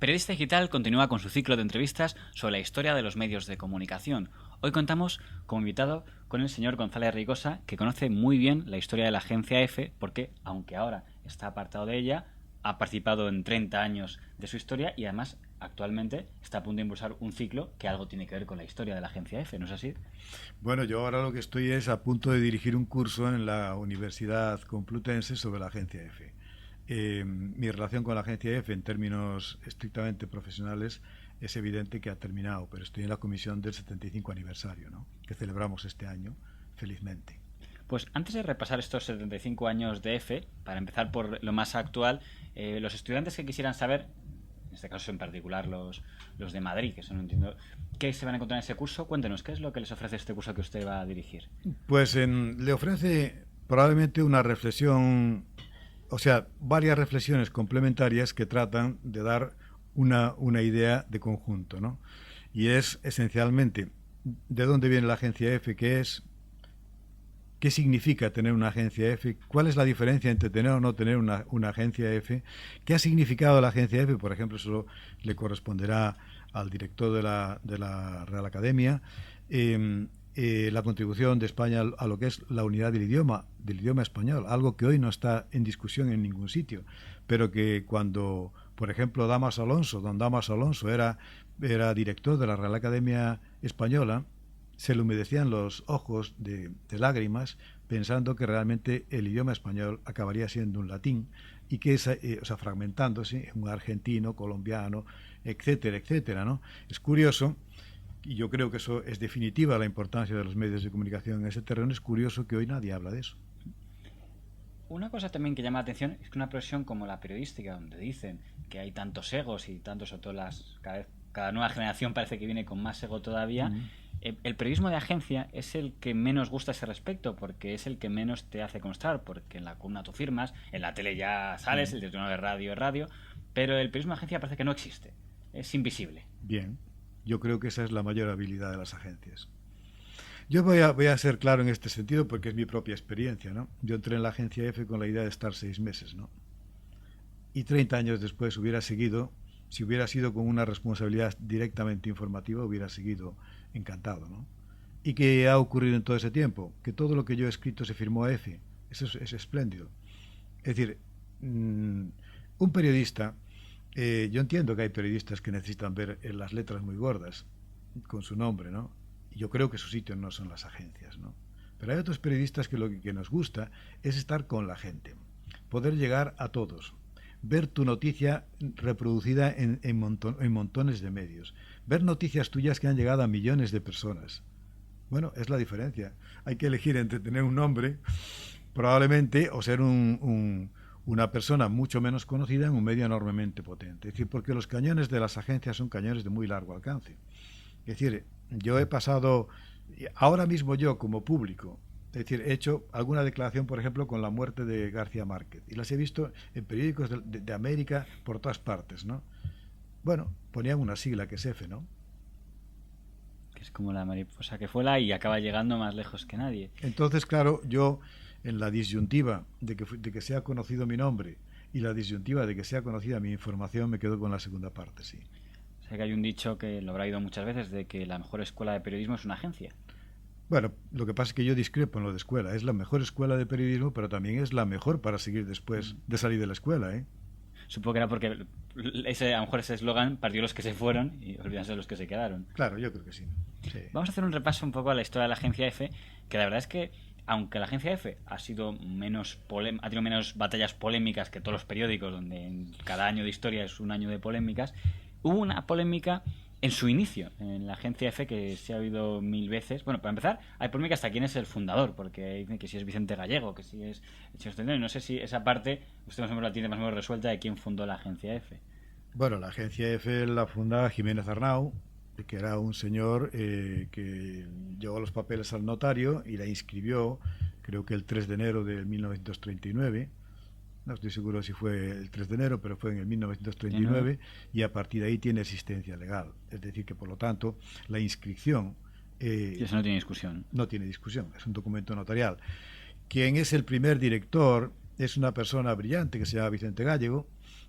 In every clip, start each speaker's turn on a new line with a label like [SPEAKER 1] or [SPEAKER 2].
[SPEAKER 1] Periodista Digital continúa con su ciclo de entrevistas sobre la historia de los medios de comunicación. Hoy contamos como invitado con el señor González Rigosa, que conoce muy bien la historia de la agencia EFE, porque, aunque ahora está apartado de ella, ha participado en 30 años de su historia y además actualmente está a punto de impulsar un ciclo que algo tiene que ver con la historia de la agencia EFE, ¿no es así?
[SPEAKER 2] Bueno, yo ahora lo que estoy es a punto de dirigir un curso en la Universidad Complutense sobre la agencia EFE. Mi relación con la agencia EFE en términos estrictamente profesionales es evidente que ha terminado, pero estoy en la comisión del 75 aniversario, ¿no?, que celebramos este año, felizmente.
[SPEAKER 1] Pues antes de repasar estos 75 años de EFE, para empezar por lo más actual, los estudiantes que quisieran saber, en este caso en particular los de Madrid, que son, entiendo, ¿qué se van a encontrar en ese curso? Cuéntenos, ¿qué es lo que les ofrece este curso que usted va a dirigir?
[SPEAKER 2] Pues le ofrece probablemente una reflexión, o sea, varias reflexiones complementarias que tratan de dar una idea de conjunto, ¿no? Y es esencialmente de dónde viene la agencia EFE, qué significa tener una agencia EFE, cuál es la diferencia entre tener o no tener una agencia EFE, qué ha significado la agencia EFE, por ejemplo, eso le corresponderá al director de la Real Academia, la contribución de España a lo que es la unidad del idioma español, algo que hoy no está en discusión en ningún sitio, pero que cuando, por ejemplo, don Damas Alonso era director de la Real Academia Española, se le humedecían los ojos de lágrimas pensando que realmente el idioma español acabaría siendo un latín y que fragmentándose en un argentino, colombiano, etcétera, etcétera, ¿no? Es curioso, y yo creo que eso es definitiva la importancia de los medios de comunicación en ese terreno, es curioso que hoy nadie habla de eso.
[SPEAKER 1] Una cosa también que llama la atención es que una profesión como la periodística, donde dicen que hay tantos egos y tantos, sobre todo cada nueva generación parece que viene con más ego todavía, el periodismo de agencia es el que menos gusta a ese respecto, porque es el que menos te hace constar, porque en la columna tú firmas, en la tele ya sales, el titular de radio es radio, pero el periodismo de agencia parece que no existe, es invisible.
[SPEAKER 2] Bien, yo creo que esa es la mayor habilidad de las agencias. Yo voy a ser claro en este sentido porque es mi propia experiencia, ¿no? Yo entré en la agencia EFE con la idea de estar 6 meses, ¿no? Y 30 años después hubiera seguido, si hubiera sido con una responsabilidad directamente informativa, hubiera seguido encantado, ¿no? ¿Y qué ha ocurrido en todo ese tiempo? Que todo lo que yo he escrito se firmó a EFE. Eso es espléndido. Es decir, un periodista, yo entiendo que hay periodistas que necesitan ver las letras muy gordas con su nombre, ¿no? Yo creo que su sitio no son las agencias, ¿no? Pero hay otros periodistas que lo que nos gusta es estar con la gente, poder llegar a todos, ver tu noticia reproducida en montones de medios, ver noticias tuyas que han llegado a millones de personas. Bueno, es la diferencia. Hay que elegir entre tener un nombre, probablemente, o ser una persona mucho menos conocida en un medio enormemente potente. Es decir, porque los cañones de las agencias son cañones de muy largo alcance. Es decir, yo he pasado, ahora mismo yo como público, es decir, he hecho alguna declaración, por ejemplo, con la muerte de García Márquez, y las he visto en periódicos de América por todas partes, ¿no? Bueno, ponían una sigla que es F, ¿no?
[SPEAKER 1] Que es como la mariposa que vuela y acaba llegando más lejos que nadie.
[SPEAKER 2] Entonces, claro, yo en la disyuntiva de que sea conocido mi nombre y la disyuntiva de que sea conocida mi información, me quedo con la segunda parte, sí.
[SPEAKER 1] Sé que hay un dicho que lo habrá oído muchas veces de que la mejor escuela de periodismo es una agencia.
[SPEAKER 2] Bueno, lo que pasa es que yo discrepo en lo de escuela. Es la mejor escuela de periodismo, pero también es la mejor para seguir después de salir de la escuela, ¿eh?
[SPEAKER 1] Supongo que era porque a lo mejor ese eslogan partió los que se fueron y olvídense de los que se quedaron.
[SPEAKER 2] Claro, yo creo que sí. Sí.
[SPEAKER 1] Vamos a hacer un repaso un poco a la historia de la agencia EFE, que la verdad es que, aunque la agencia EFE ha sido ha tenido menos batallas polémicas que todos los periódicos, donde cada año de historia es un año de polémicas, hubo una polémica en su inicio, en la agencia EFE, que se ha oído 1000 veces. Bueno, para empezar, hay polémica hasta quién es el fundador, porque dicen que si es Vicente Gallego, que si es el no sé si esa parte usted más o menos la tiene más o menos resuelta de quién fundó la agencia EFE.
[SPEAKER 2] Bueno, la agencia EFE la funda Jiménez Arnau, que era un señor que llevó los papeles al notario y la inscribió, creo que el 3 de enero de 1939. No estoy seguro si fue el 3 de enero, pero fue en el 1939 y a partir de ahí tiene existencia legal. Es decir, que por lo tanto la inscripción...
[SPEAKER 1] y eso no tiene discusión.
[SPEAKER 2] No tiene discusión, es un documento notarial. Quien es el primer director es una persona brillante que se llama Vicente Gallego,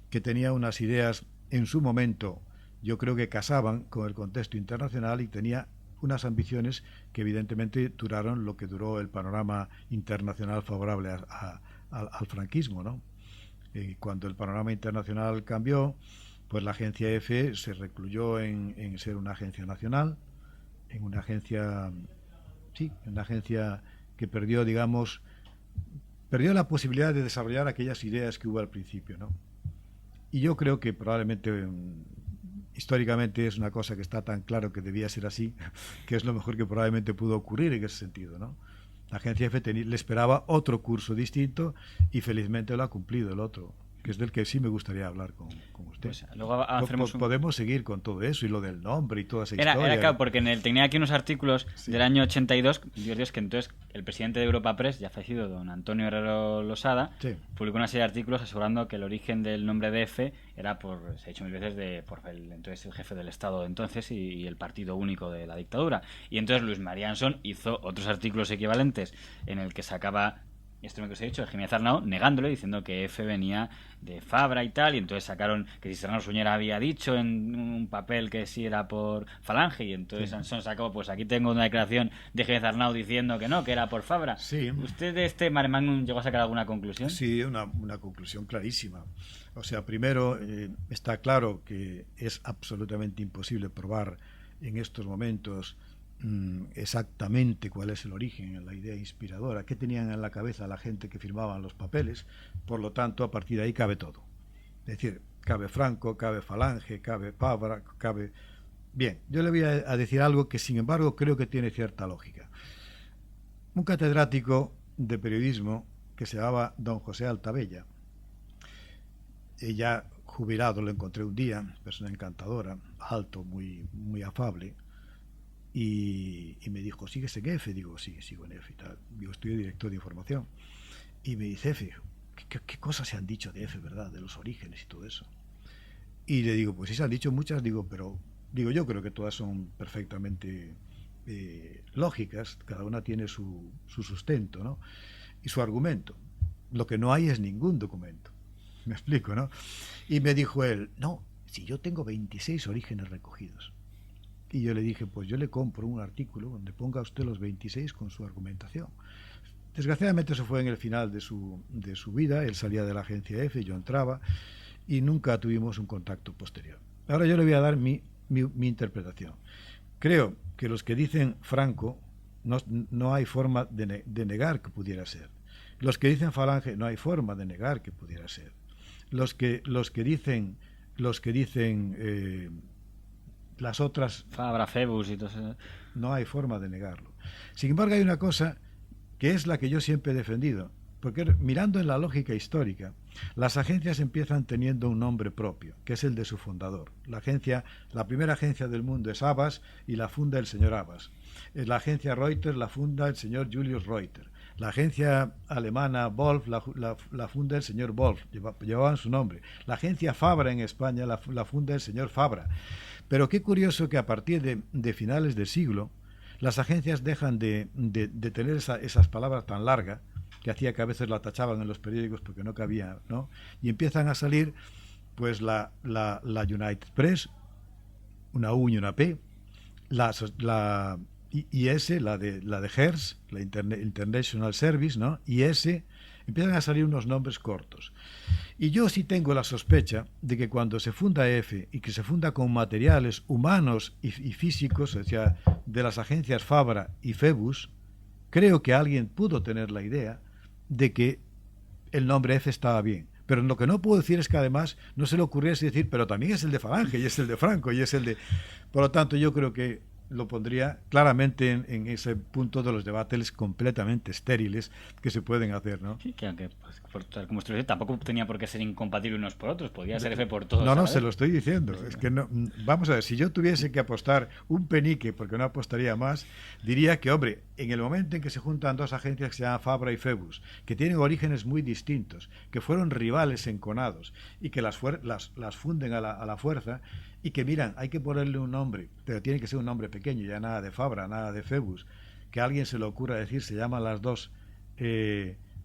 [SPEAKER 2] que tenía unas ideas en su momento yo creo que casaban con el contexto internacional y tenía unas ambiciones que evidentemente duraron lo que duró el panorama internacional favorable al franquismo, ¿no? Cuando el panorama internacional cambió, pues la agencia EFE se recluyó en ser una agencia nacional, en una agencia, sí, una agencia que perdió, digamos, perdió la posibilidad de desarrollar aquellas ideas que hubo al principio, ¿no? Y yo creo que probablemente históricamente es una cosa que está tan claro que debía ser así, que es lo mejor que probablemente pudo ocurrir en ese sentido, ¿no? La agencia EFE le esperaba otro curso distinto y felizmente lo ha cumplido el otro, que es del que sí me gustaría hablar con usted.
[SPEAKER 1] Pues luego hacemos
[SPEAKER 2] podemos seguir con todo eso y lo del nombre y toda esa
[SPEAKER 1] Era
[SPEAKER 2] historia.
[SPEAKER 1] claro, porque tenía aquí unos artículos del año 82, Dios, que entonces el presidente de Europa Press, ya fallecido, don Antonio Herrero Losada, publicó una serie de artículos asegurando que el origen del nombre de EFE era se ha dicho mil veces, por entonces el jefe del Estado de entonces y el partido único de la dictadura. Y entonces Luis María Ansón hizo otros artículos equivalentes en el que sacaba esto es lo que os he dicho, el Jiménez Arnau, negándole, diciendo que F venía de Fabra y tal, y entonces sacaron que si Serrano Suñera había dicho en un papel que sí era por Falange, y entonces Ansón sacó, pues aquí tengo una declaración de Jiménez Arnau diciendo que no, que era por Fabra.
[SPEAKER 2] Sí.
[SPEAKER 1] ¿Usted de este mare magnum llegó a sacar alguna conclusión?
[SPEAKER 2] Sí, una conclusión clarísima. O sea, primero, está claro que es absolutamente imposible probar en estos momentos exactamente cuál es el origen, la idea inspiradora, qué tenían en la cabeza la gente que firmaban los papeles. Por lo tanto, a partir de ahí cabe todo. Es decir, cabe Franco, cabe Falange, cabe Fabra, cabe... Bien, yo le voy a decir algo que sin embargo creo que tiene cierta lógica. Un catedrático de periodismo que se llamaba don José Altabella, ya jubilado, lo encontré un día, persona encantadora, alto, muy, muy afable, y me dijo, ¿sigues en EFE? Digo, sí, sigo en EFE y tal. Digo, estoy director de información. Y me dice, EFE, ¿qué cosas se han dicho de EFE, verdad? De los orígenes y todo eso. Y le digo, pues sí se han dicho muchas, pero yo creo que todas son perfectamente lógicas, cada una tiene su sustento, ¿no? Y su argumento. Lo que no hay es ningún documento. Me explico, ¿no? Y me dijo él, no, si yo tengo 26 orígenes recogidos. Y yo le dije, pues yo le compro un artículo donde ponga usted los 26 con su argumentación. Desgraciadamente eso fue en el final de su vida. Él salía de la agencia EFE, yo entraba y nunca tuvimos un contacto posterior. Ahora yo le voy a dar mi interpretación. Creo que los que dicen Franco no hay forma de negar que pudiera ser. Los que dicen Falange no hay forma de negar que pudiera ser. Los que dicen las otras...
[SPEAKER 1] Fabra, Febus y todo eso.
[SPEAKER 2] No hay forma de negarlo. Sin embargo, hay una cosa que es la que yo siempre he defendido, porque mirando en la lógica histórica, las agencias empiezan teniendo un nombre propio, que es el de su fundador. La primera agencia del mundo es Abbas y la funda el señor Abbas. La agencia Reuters la funda el señor Julius Reuter. La agencia alemana Wolf la funda el señor Wolf, llevaban su nombre. La agencia Fabra en España la funda el señor Fabra. Pero qué curioso que a partir de finales del siglo las agencias dejan de tener esas palabras tan largas que hacía que a veces la tachaban en los periódicos porque no cabía, ¿no? Y empiezan a salir pues la United Press, una U y una P, la IS, la de Hertz, la International Service, ¿no? IS, empiezan a salir unos nombres cortos. Y yo sí tengo la sospecha de que cuando se funda EFE y que se funda con materiales humanos y físicos, o sea, de las agencias Fabra y Febus, creo que alguien pudo tener la idea de que el nombre EFE estaba bien. Pero lo que no puedo decir es que además no se le ocurriese decir, pero también es el de Falange y es el de Franco y es el de... Por lo tanto, yo creo que lo pondría claramente en ese punto de los debates completamente estériles que se pueden hacer, ¿no?
[SPEAKER 1] Sí, que aunque, pues, como usted lo dice, tampoco tenía por qué ser incompatible unos por otros, podía ser F por todos.
[SPEAKER 2] No, se lo estoy diciendo. Es que no, vamos a ver, si yo tuviese que apostar un penique, porque no apostaría más, diría que, hombre, en el momento en que se juntan dos agencias que se llaman Fabra y Febus, que tienen orígenes muy distintos, que fueron rivales enconados y que las funden a la fuerza, y que miran, hay que ponerle un nombre, pero tiene que ser un nombre pequeño, ya nada de Fabra, nada de Febus, que a alguien se le ocurra decir, se llaman las dos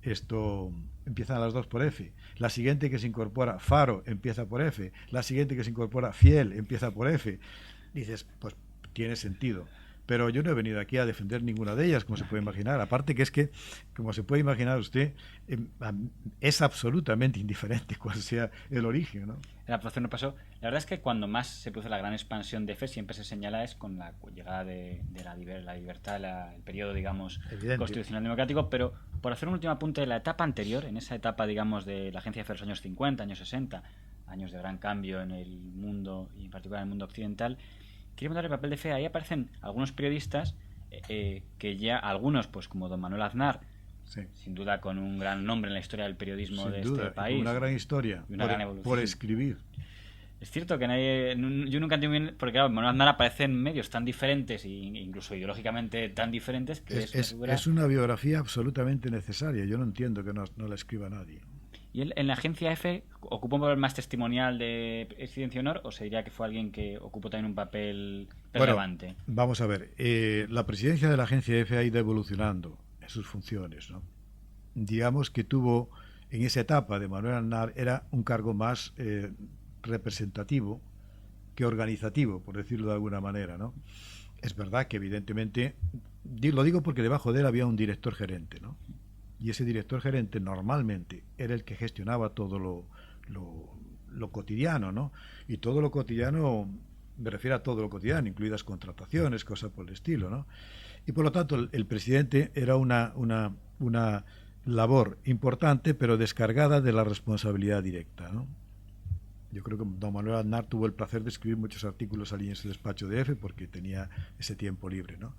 [SPEAKER 2] esto empiezan las dos por F. La siguiente que se incorpora, Faro, empieza por F. La siguiente que se incorpora, Fiel, empieza por F. Dices, pues tiene sentido. Pero yo no he venido aquí a defender ninguna de ellas, como se puede imaginar. Aparte que es que, como se puede imaginar usted, es absolutamente indiferente cuál sea el origen, ¿no?
[SPEAKER 1] La no pasó. La verdad es que cuando más se produce la gran expansión de fe siempre se señala es con la llegada de la libertad, el periodo, digamos,
[SPEAKER 2] Evidente.
[SPEAKER 1] constitucional democrático, pero por hacer un último apunte de la etapa anterior, en esa etapa, digamos, de la agencia de fe de los años 50, años 60, años de gran cambio en el mundo, y en particular en el mundo occidental, quiero contar el papel de fe. Ahí aparecen algunos periodistas que ya, algunos, pues como don Manuel Aznar,
[SPEAKER 2] Sí.
[SPEAKER 1] sin duda con un gran nombre en la historia del periodismo
[SPEAKER 2] Sin
[SPEAKER 1] de
[SPEAKER 2] duda,
[SPEAKER 1] este país.
[SPEAKER 2] una gran historia,
[SPEAKER 1] y una gran evolución.
[SPEAKER 2] por escribir.
[SPEAKER 1] Es cierto que yo nunca entiendo bien, porque claro, Manuel Aznar aparece en medios tan diferentes e incluso ideológicamente tan diferentes que
[SPEAKER 2] es una biografía absolutamente necesaria. Yo no entiendo que no la escriba nadie.
[SPEAKER 1] ¿Y él en la agencia F ocupó un papel más testimonial de presidencia y honor o se diría que fue alguien que ocupó también un papel relevante?
[SPEAKER 2] Bueno, vamos a ver, la presidencia de la agencia F ha ido evolucionando en sus funciones, ¿no? Digamos que tuvo, en esa etapa de Manuel Aznar, era un cargo más representativo que organizativo, por decirlo de alguna manera, ¿no? Es verdad que evidentemente, lo digo porque debajo de él había un director gerente, ¿no? Y ese director gerente normalmente era el que gestionaba todo lo cotidiano, ¿no? Y todo lo cotidiano, me refiero a todo lo cotidiano, incluidas contrataciones, cosas por el estilo, ¿no? Y por lo tanto el presidente era una labor importante, pero descargada de la responsabilidad directa, ¿no? Yo creo que don Manuel Aznar tuvo el placer de escribir muchos artículos allí en su despacho de F porque tenía ese tiempo libre, ¿no?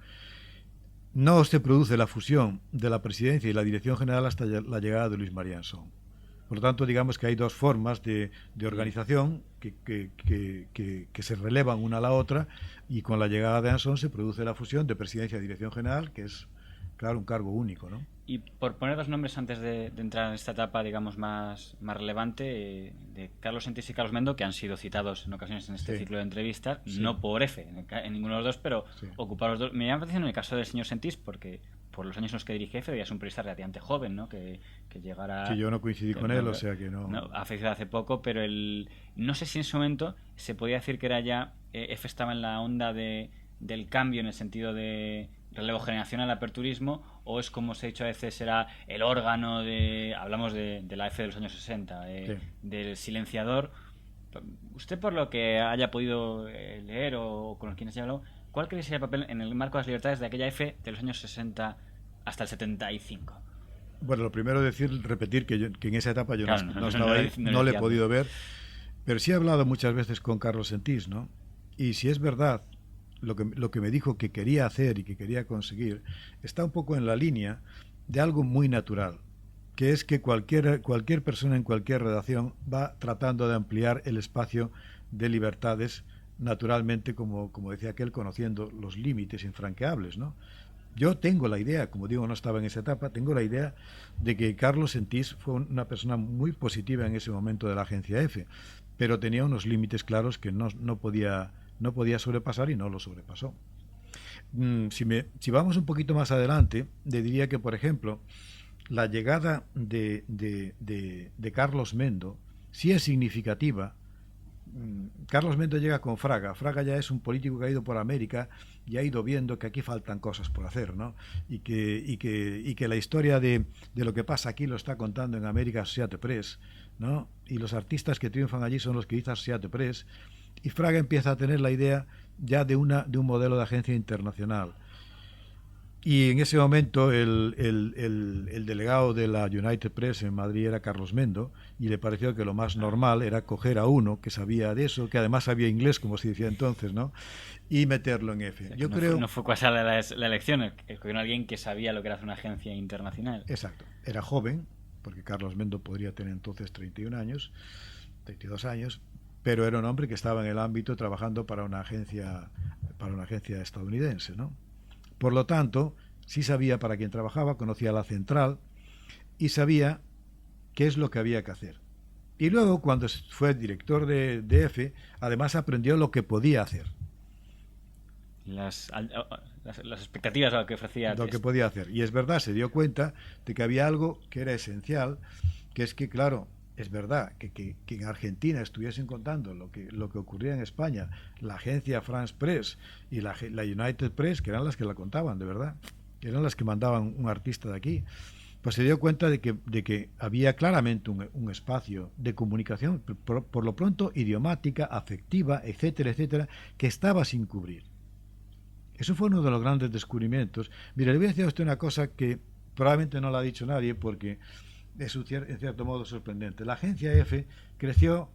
[SPEAKER 2] No se produce la fusión de la presidencia y la dirección general hasta la llegada de Luis María Ansón. Por lo tanto, digamos que hay dos formas de organización que se relevan una a la otra, y con la llegada de Ansón se produce la fusión de presidencia y dirección general, que es, claro, un cargo único, ¿no?
[SPEAKER 1] Y por poner dos nombres antes de entrar en esta etapa, digamos, más relevante, de Carlos Sentís y Carlos Mendo, que han sido citados en ocasiones en este ciclo de entrevistas, no por F, en ninguno de los dos, pero ocupar los dos. Me llama la atención en el caso del señor Sentís, porque por los años en los que dirige F, ya es un periodista relativamente joven, ¿no? Que llegara...
[SPEAKER 2] Sí, yo no coincidí con él, o sea que no...
[SPEAKER 1] Ha fallecido hace poco, pero no sé si en ese momento se podía decir que era ya... F estaba en la onda del cambio en el sentido de relevo generacional, aperturismo, o es, como se ha dicho a veces, era el órgano hablamos de la F de los años 60, del silenciador. Usted, por lo que haya podido leer o con quienes haya hablado, ¿cuál cree que sería el papel en el marco de las libertades de aquella F de los años 60 hasta el 75?
[SPEAKER 2] Bueno, lo primero repetir que en esa etapa yo
[SPEAKER 1] claro,
[SPEAKER 2] no estaba ahí, no le he podido ver, pero sí he hablado muchas veces con Carlos Sentís, ¿no? Y si es verdad lo que me dijo que quería hacer y que quería conseguir, está un poco en la línea de algo muy natural, que es que cualquier persona en cualquier redacción va tratando de ampliar el espacio de libertades, naturalmente, como decía aquel, conociendo los límites infranqueables, ¿no? Yo tengo la idea, como digo, no estaba en esa etapa, tengo la idea de que Carlos Sentís fue una persona muy positiva en ese momento de la agencia F, pero tenía unos límites claros que no podía sobrepasar, y no lo sobrepasó. Si vamos un poquito más adelante, le diría que, por ejemplo, la llegada de Carlos Mendo sí es significativa. Carlos Mendo llega con Fraga. Fraga ya es un político que ha ido por América y ha ido viendo que aquí faltan cosas por hacer, ¿no? Y que la historia de lo que pasa aquí lo está contando en América Associated Press, ¿no? Y los artistas que triunfan allí son los que dice Associated Press. Y Fraga empieza a tener la idea ya de un modelo de agencia internacional. Y en ese momento el delegado de la United Press en Madrid era Carlos Mendo, y le pareció que lo más normal era coger a uno que sabía de eso, que además sabía inglés, como se decía entonces, ¿no? Y meterlo en F.
[SPEAKER 1] O sea,
[SPEAKER 2] yo creo...
[SPEAKER 1] No fue cuasi la elección, escogieron a alguien que sabía lo que era una agencia internacional.
[SPEAKER 2] Exacto. Era joven, porque Carlos Mendo podría tener entonces 31 años, 32 años, pero era un hombre que estaba en el ámbito trabajando para una agencia estadounidense, ¿no? Por lo tanto, sí sabía para quién trabajaba, conocía la central y sabía qué es lo que había que hacer. Y luego, cuando fue director de F, además aprendió lo que podía hacer.
[SPEAKER 1] las expectativas a lo que ofrecía.
[SPEAKER 2] Lo que podía hacer. Y es verdad, se dio cuenta de que había algo que era esencial, que es que, claro, es verdad que en Argentina estuviesen contando lo que ocurría en España, la agencia France Press y la United Press, que eran las que la contaban, de verdad, que eran las que mandaban un artista de aquí, pues se dio cuenta de que había claramente un espacio de comunicación, por lo pronto idiomática, afectiva, etcétera, etcétera, que estaba sin cubrir. Eso fue uno de los grandes descubrimientos. Mire, le voy a decir a usted una cosa que probablemente no la ha dicho nadie porque es en cierto modo sorprendente. La agencia EFE creció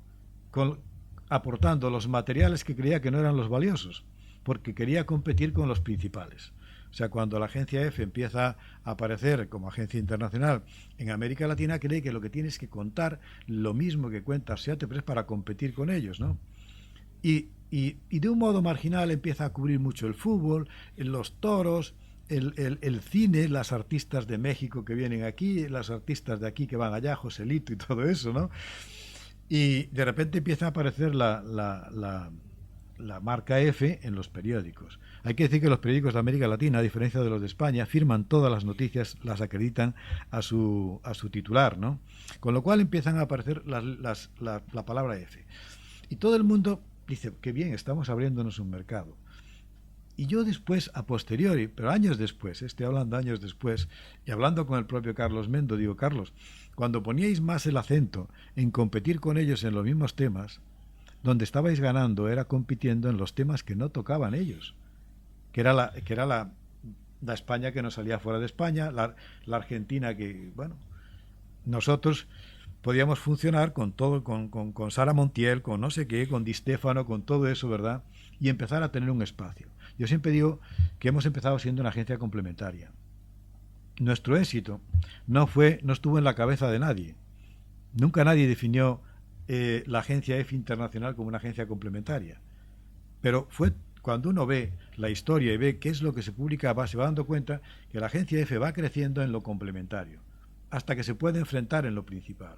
[SPEAKER 2] aportando los materiales que creía que no eran los valiosos, porque quería competir con los principales. O sea, cuando la agencia EFE empieza a aparecer como agencia internacional en América Latina, cree que lo que tiene es que contar lo mismo que cuenta Associated Press para competir con ellos, ¿no? Y de un modo marginal empieza a cubrir mucho el fútbol, los toros, el cine, las artistas de México que vienen aquí, las artistas de aquí que van allá, Joselito y todo eso, ¿no? Y de repente empieza a aparecer la marca F en los periódicos. Hay que decir que los periódicos de América Latina, a diferencia de los de España, firman todas las noticias, las acreditan a su titular, ¿no? Con lo cual empiezan a aparecer la palabra F. Y todo el mundo dice, qué bien, estamos abriéndonos un mercado. Y yo después, a posteriori, pero años después, estoy hablando años después, y hablando con el propio Carlos Mendo, digo, Carlos, cuando poníais más el acento en competir con ellos en los mismos temas, donde estabais ganando era compitiendo en los temas que no tocaban ellos, que era la España que no salía fuera de España, la Argentina que, bueno, nosotros podíamos funcionar con todo, con Sara Montiel, con no sé qué, con Di Stefano, con todo eso, ¿verdad? Y empezar a tener un espacio. Yo siempre digo que hemos empezado siendo una agencia complementaria. Nuestro éxito no estuvo en la cabeza de nadie. Nunca nadie definió la agencia EFE Internacional como una agencia complementaria. Pero fue cuando uno ve la historia y ve qué es lo que se publica, se va dando cuenta que la agencia EFE va creciendo en lo complementario, hasta que se puede enfrentar en lo principal.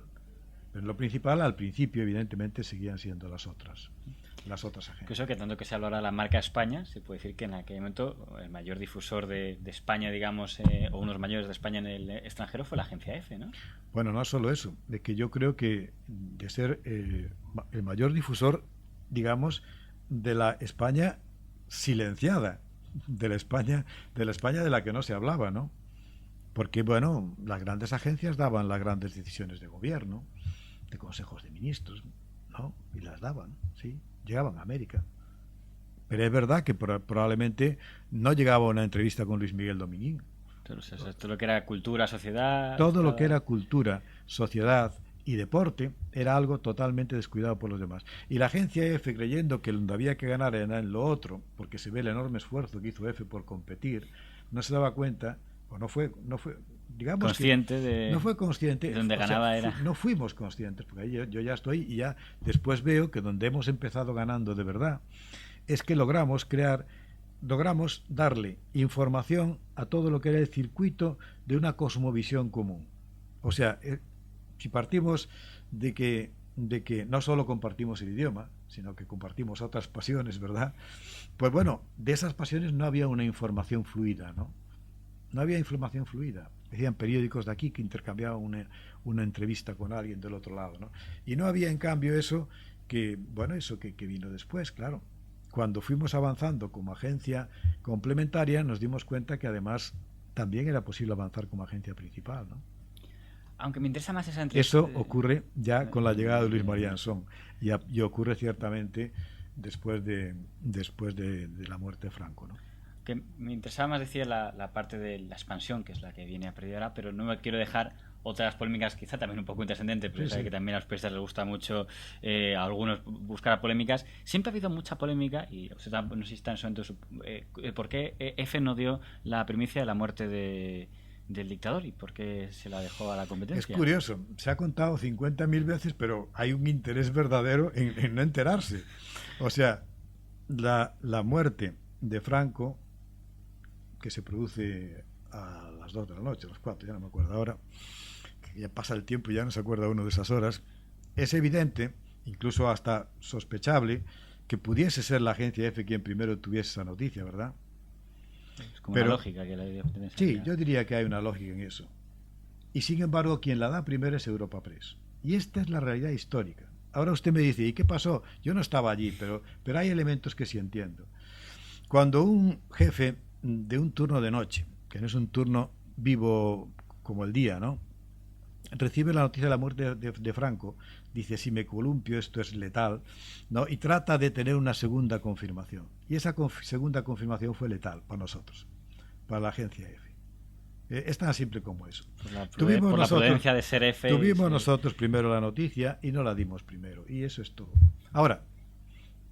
[SPEAKER 2] Pero en lo principal, al principio, evidentemente, seguían siendo las otras agencias.
[SPEAKER 1] Eso que tanto que se habla ahora la marca España, se puede decir que en aquel momento el mayor difusor de España, digamos, o unos mayores de España en el extranjero fue la agencia EFE, ¿no?
[SPEAKER 2] Bueno, no solo eso, de que yo creo que de ser el mayor difusor, digamos, de la España silenciada, de la España de la que no se hablaba, ¿no? Porque, bueno, las grandes agencias daban las grandes decisiones de gobierno, de consejos de ministros, ¿no? Y las daban, sí, llegaban a América. Pero es verdad que probablemente no llegaba a una entrevista con Luis Miguel Dominguín.
[SPEAKER 1] Todo lo que era cultura, sociedad...
[SPEAKER 2] Todo lo que era cultura, sociedad y deporte era algo totalmente descuidado por los demás. Y la agencia EFE, creyendo que donde había que ganar era en lo otro, porque se ve el enorme esfuerzo que hizo EFE por competir, no se daba cuenta, o no fue digamos
[SPEAKER 1] consciente
[SPEAKER 2] no fue consciente
[SPEAKER 1] de donde ganaba era.
[SPEAKER 2] No fuimos conscientes, porque ahí yo ya estoy y ya después veo que donde hemos empezado ganando de verdad es que logramos darle información a todo lo que era el circuito de una cosmovisión común. O sea, si partimos de que no solo compartimos el idioma, sino que compartimos otras pasiones, ¿verdad? Pues bueno, de esas pasiones no había una información fluida, ¿no? No había información fluida. Decían periódicos de aquí que intercambiaban una entrevista con alguien del otro lado, ¿no? Y no había, en cambio, eso que vino después, claro. Cuando fuimos avanzando como agencia complementaria, nos dimos cuenta que además también era posible avanzar como agencia principal, ¿no?
[SPEAKER 1] Aunque me interesa más esa entrevista...
[SPEAKER 2] Eso ocurre ya con la llegada de Luis María Ansón y ocurre ciertamente después de la muerte de Franco, ¿no?
[SPEAKER 1] Que me interesaba más decir la parte de la expansión, que es la que viene a partir de ahora, pero no me quiero dejar otras polémicas, quizá también un poco intrascendentes, pero sí. Que también a los periodistas les gusta mucho a algunos buscar polémicas. Siempre ha habido mucha polémica, y no sé si está en su momento, ¿por qué EFE no dio la primicia de la muerte del dictador y por qué se la dejó a la competencia?
[SPEAKER 2] Es curioso, se ha contado 50.000 veces, pero hay un interés verdadero en no enterarse. O sea, la muerte de Franco, que se produce a las 2 de la noche, a las 4, ya no me acuerdo ahora, que ya pasa el tiempo y ya no se acuerda uno de esas horas, es evidente, incluso hasta sospechable, que pudiese ser la agencia EFE quien primero tuviese esa noticia, ¿verdad?
[SPEAKER 1] Es como
[SPEAKER 2] Pero,
[SPEAKER 1] una lógica que la debe tener.
[SPEAKER 2] sí, yo diría que hay una lógica en eso. Y sin embargo, quien la da primero es Europa Press. Y esta es la realidad histórica. Ahora usted me dice, ¿y qué pasó? Yo no estaba allí, pero hay elementos que sí entiendo. Cuando un jefe de un turno de noche, que no es un turno vivo como el día, ¿no?, recibe la noticia de la muerte de Franco, dice, si me columpio esto es letal, ¿no?, y trata de tener una segunda confirmación. Y esa segunda confirmación fue letal para nosotros, para la agencia EFE. Es tan simple como eso.
[SPEAKER 1] Por la prudencia de ser EFE.
[SPEAKER 2] Tuvimos nosotros primero la noticia y no la dimos primero. Y eso es todo. Ahora,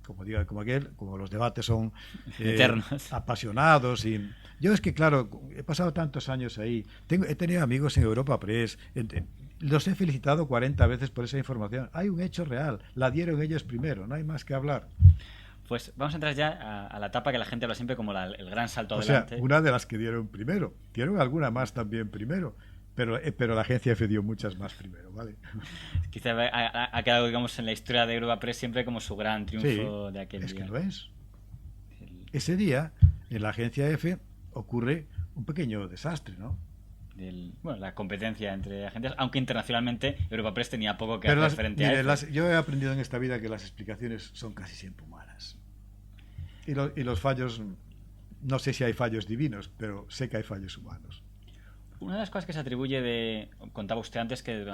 [SPEAKER 2] como los debates son
[SPEAKER 1] eternos,
[SPEAKER 2] apasionados, y yo es que, claro, he pasado tantos años ahí, he tenido amigos en Europa Press, los he felicitado 40 veces por esa información. Hay un hecho real, la dieron ellos primero, no hay más que hablar.
[SPEAKER 1] Pues vamos a entrar ya a la etapa que la gente habla siempre como el gran salto
[SPEAKER 2] adelante.
[SPEAKER 1] O
[SPEAKER 2] sea, una de las que dieron primero. Dieron alguna más también primero. Pero la agencia EFE dio muchas más primero, ¿vale?
[SPEAKER 1] Quizá ha quedado, digamos, en la historia de Europa Press siempre como su gran triunfo de aquel día.
[SPEAKER 2] Es que lo es. Ese día, en la agencia EFE, ocurre un pequeño desastre, ¿no?
[SPEAKER 1] La competencia entre agencias, aunque internacionalmente Europa Press tenía poco que hacer frente a EFE.
[SPEAKER 2] Yo he aprendido en esta vida que las explicaciones son casi siempre humanas. Y los fallos, no sé si hay fallos divinos, pero sé que hay fallos humanos.
[SPEAKER 1] Una de las cosas que se atribuye contaba usted antes, que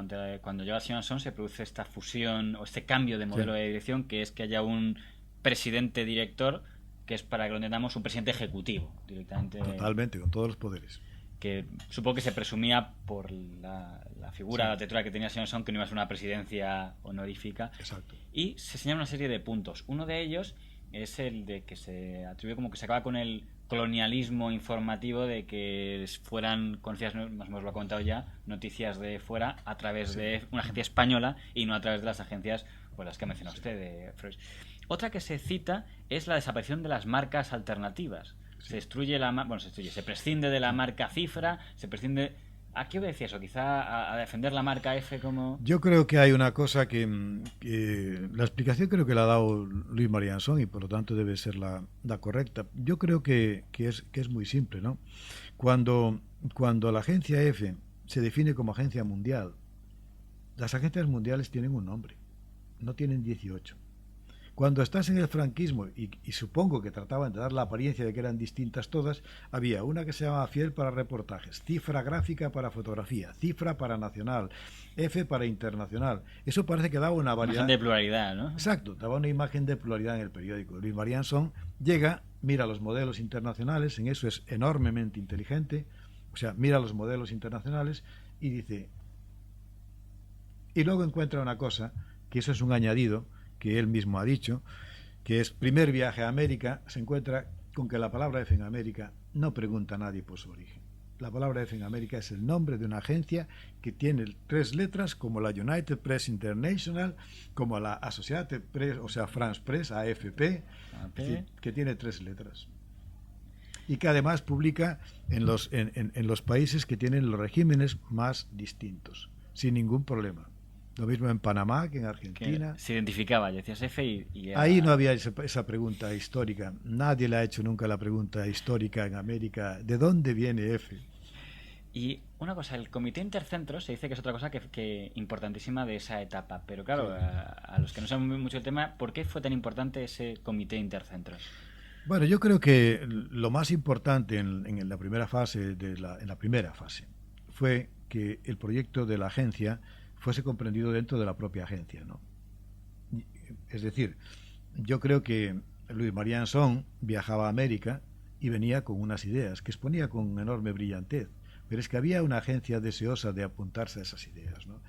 [SPEAKER 1] cuando llega Simon Son se produce esta fusión o este cambio de modelo de dirección, que es que haya un presidente director, que es, para que lo entendamos, un presidente ejecutivo directamente.
[SPEAKER 2] Totalmente, con todos los poderes.
[SPEAKER 1] Que supongo que se presumía por la figura, la textura que tenía Simon Son, que no iba a ser una presidencia honorífica.
[SPEAKER 2] Exacto.
[SPEAKER 1] Y se señala una serie de puntos. Uno de ellos es el de que se atribuye como que se acaba con el colonialismo informativo, de que fueran conocidas, más o menos lo ha contado ya, noticias de fuera a través de una agencia española y no a través de las agencias, pues las que ha mencionado usted, de Freud. Otra que se cita es la desaparición de las marcas alternativas. Se destruye se prescinde de la marca Cifra, se prescinde. ¿A qué obedece eso? Quizá a defender la marca EFE como...
[SPEAKER 2] Yo creo que hay una cosa que la explicación creo que la ha dado Luis Marianson y por lo tanto debe ser la correcta. Yo creo que es muy simple, ¿no? Cuando la agencia EFE se define como agencia mundial, las agencias mundiales tienen un nombre, no tienen 18. Cuando estás en el franquismo, y supongo que trataban de dar la apariencia de que eran distintas todas, había una que se llamaba Fiel para reportajes, Cifra gráfica para fotografía, Cifra para nacional, EFE para internacional. Eso parece que daba una variedad.
[SPEAKER 1] Imagen de pluralidad, ¿no?
[SPEAKER 2] Exacto, daba una imagen de pluralidad en el periódico. Luis Marianson llega, mira los modelos internacionales, en eso es enormemente inteligente, o sea, mira los modelos internacionales y dice... Y luego encuentra una cosa, que eso es un añadido, que él mismo ha dicho, que es primer viaje a América, se encuentra con que la palabra EFE en América no pregunta a nadie por su origen. La palabra EFE en América es el nombre de una agencia que tiene 3 letras, como la United Press International, como la Associated Press, o sea, France Press, AFP, que tiene 3 letras. Y que además publica en los países que tienen los regímenes más distintos, sin ningún problema. Lo mismo en Panamá que en Argentina.
[SPEAKER 1] Que se identificaba, decías EFE y
[SPEAKER 2] ahí no había esa pregunta histórica. Nadie le ha hecho nunca la pregunta histórica en América. ¿De dónde viene EFE?
[SPEAKER 1] Y una cosa, el comité intercentros se dice que es otra cosa que importantísima de esa etapa. Pero claro, sí. a los que no saben mucho el tema, ¿por qué fue tan importante ese comité intercentros?
[SPEAKER 2] Bueno, yo creo que lo más importante en la primera fase, fue que el proyecto de la agencia fuese comprendido dentro de la propia agencia, ¿no? Es decir, yo creo que Luis Marianson viajaba a América y venía con unas ideas que exponía con enorme brillantez, pero es que había una agencia deseosa de apuntarse a esas ideas, ¿no?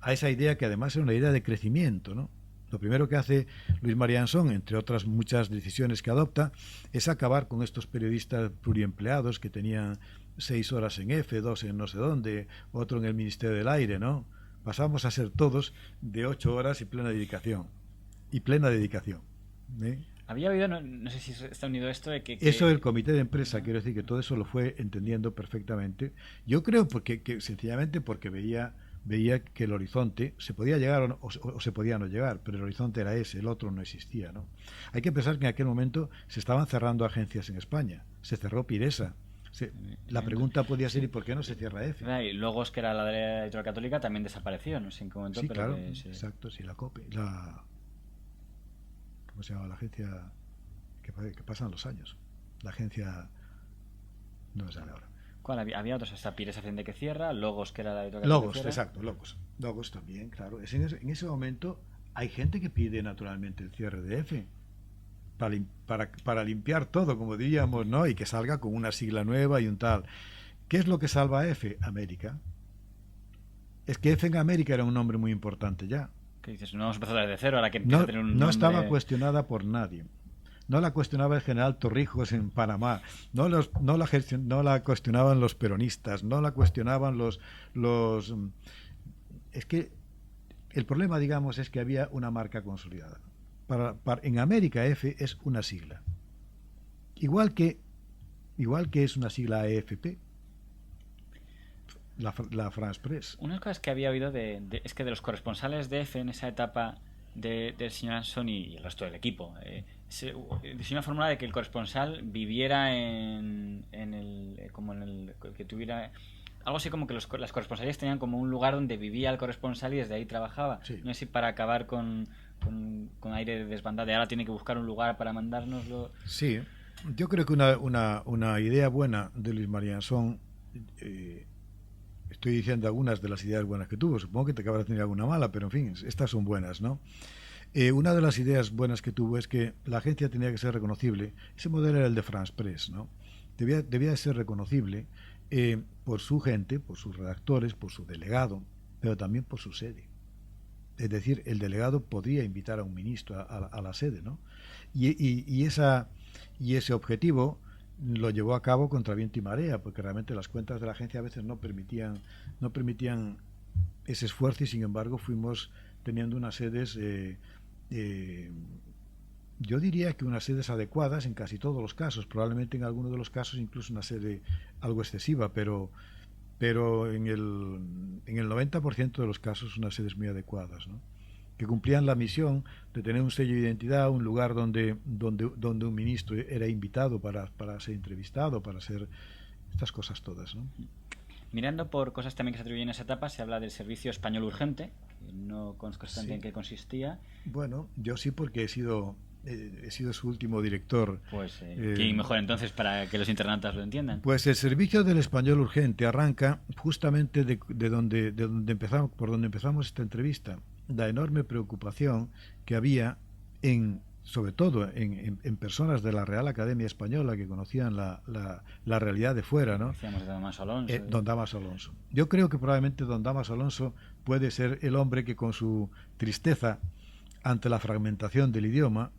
[SPEAKER 2] A esa idea que además era una idea de crecimiento, ¿no? Lo primero que hace Luis Marianson, entre otras muchas decisiones que adopta, es acabar con estos periodistas pluriempleados que tenían 6 horas en EFE, 2 en no sé dónde, otro en el Ministerio del Aire, ¿no? Pasamos a ser todos de 8 horas y plena dedicación.
[SPEAKER 1] Había oído, no sé si está unido esto, de que...
[SPEAKER 2] Eso el comité de empresa, quiero decir que todo eso lo fue entendiendo perfectamente. Yo creo sencillamente porque veía veía que el horizonte se podía llegar o se podía no llegar, pero el horizonte era ese, el otro no existía, ¿no? Hay que pensar que en aquel momento se estaban cerrando agencias en España, se cerró Piresa. La pregunta podía ser, ¿y por qué no se cierra EFE?
[SPEAKER 1] Y Logos, que era la de la editorial católica, también desapareció, no sé en qué momento,
[SPEAKER 2] Sí,
[SPEAKER 1] pero
[SPEAKER 2] claro,
[SPEAKER 1] que, sí.
[SPEAKER 2] exacto, sí, la COPE, ¿cómo se llama? La agencia que pasan los años, la agencia, no me sale ahora.
[SPEAKER 1] ¿Cuál había otros? Hasta Piresa Frente que cierra, Logos, que era la editorial
[SPEAKER 2] Logos,
[SPEAKER 1] que cierra.
[SPEAKER 2] exacto, Logos también, claro. En ese momento hay gente que pide naturalmente el cierre de EFE para limpiar todo, como diríamos, ¿no? Y que salga con una sigla nueva y un tal. ¿Qué es lo que salva a EFE? América. Es que EFE en América era un nombre muy importante ya.
[SPEAKER 1] ¿Qué dices? No hemos empezado desde cero, ahora que empieza
[SPEAKER 2] No,
[SPEAKER 1] a tener un
[SPEAKER 2] no
[SPEAKER 1] nombre...
[SPEAKER 2] estaba cuestionada por nadie. No la cuestionaba el general Torrijos en Panamá, no la cuestionaban los peronistas, no la cuestionaban los... Es que el problema, digamos, es que había una marca consolidada. En América F es una sigla. Igual que es una sigla AFP, la France Press.
[SPEAKER 1] Una de las cosas que había oído es que de los corresponsales de EFE en esa etapa del señor Anson y el resto del equipo, se una fórmula de que el corresponsal viviera que tuviera algo así como que las corresponsalías tenían como un lugar donde vivía el corresponsal y desde ahí trabajaba.
[SPEAKER 2] Sí.
[SPEAKER 1] No sé si para acabar con aire de desbandada, de ahora tiene que buscar un lugar para mandárnoslo.
[SPEAKER 2] Sí, yo creo que una idea buena de Luis María Anson, estoy diciendo algunas de las ideas buenas que tuvo, supongo que te acabas de tener alguna mala, pero en fin, estas son buenas, ¿no? Una de las ideas buenas que tuvo es que la agencia tenía que ser reconocible. Ese modelo era el de France Press, ¿no? Debía ser reconocible por su gente, por sus redactores, por su delegado, pero también por su sede. Es decir, el delegado podría invitar a un ministro a la sede, ¿no? Y ese objetivo lo llevó a cabo contra viento y marea, porque realmente las cuentas de la agencia a veces no permitían ese esfuerzo y sin embargo fuimos teniendo unas sedes, yo diría que unas sedes adecuadas en casi todos los casos, probablemente en algunos de los casos incluso una sede algo excesiva, pero en el 90% de los casos unas sedes muy adecuadas, ¿no? Que cumplían la misión de tener un sello de identidad, un lugar donde un ministro era invitado para ser entrevistado, para hacer estas cosas todas, ¿no?
[SPEAKER 1] Mirando por cosas también que se atribuyen a esa etapa, se habla del servicio español urgente, no conozco exactamente en qué consistía.
[SPEAKER 2] Bueno, yo sí, porque he sido su último director.
[SPEAKER 1] Pues, ¿quién mejor entonces para que los internautas lo entiendan?
[SPEAKER 2] Pues el servicio del español urgente arranca justamente de donde empezamos, por donde empezamos esta entrevista. La enorme preocupación que había sobre todo en personas de la Real Academia Española que conocían la realidad de fuera, ¿no?
[SPEAKER 1] Decíamos de Don Damaso Alonso.
[SPEAKER 2] Don Damaso Alonso. Yo creo que probablemente Don Damaso Alonso puede ser el hombre que con su tristeza ante la fragmentación del idioma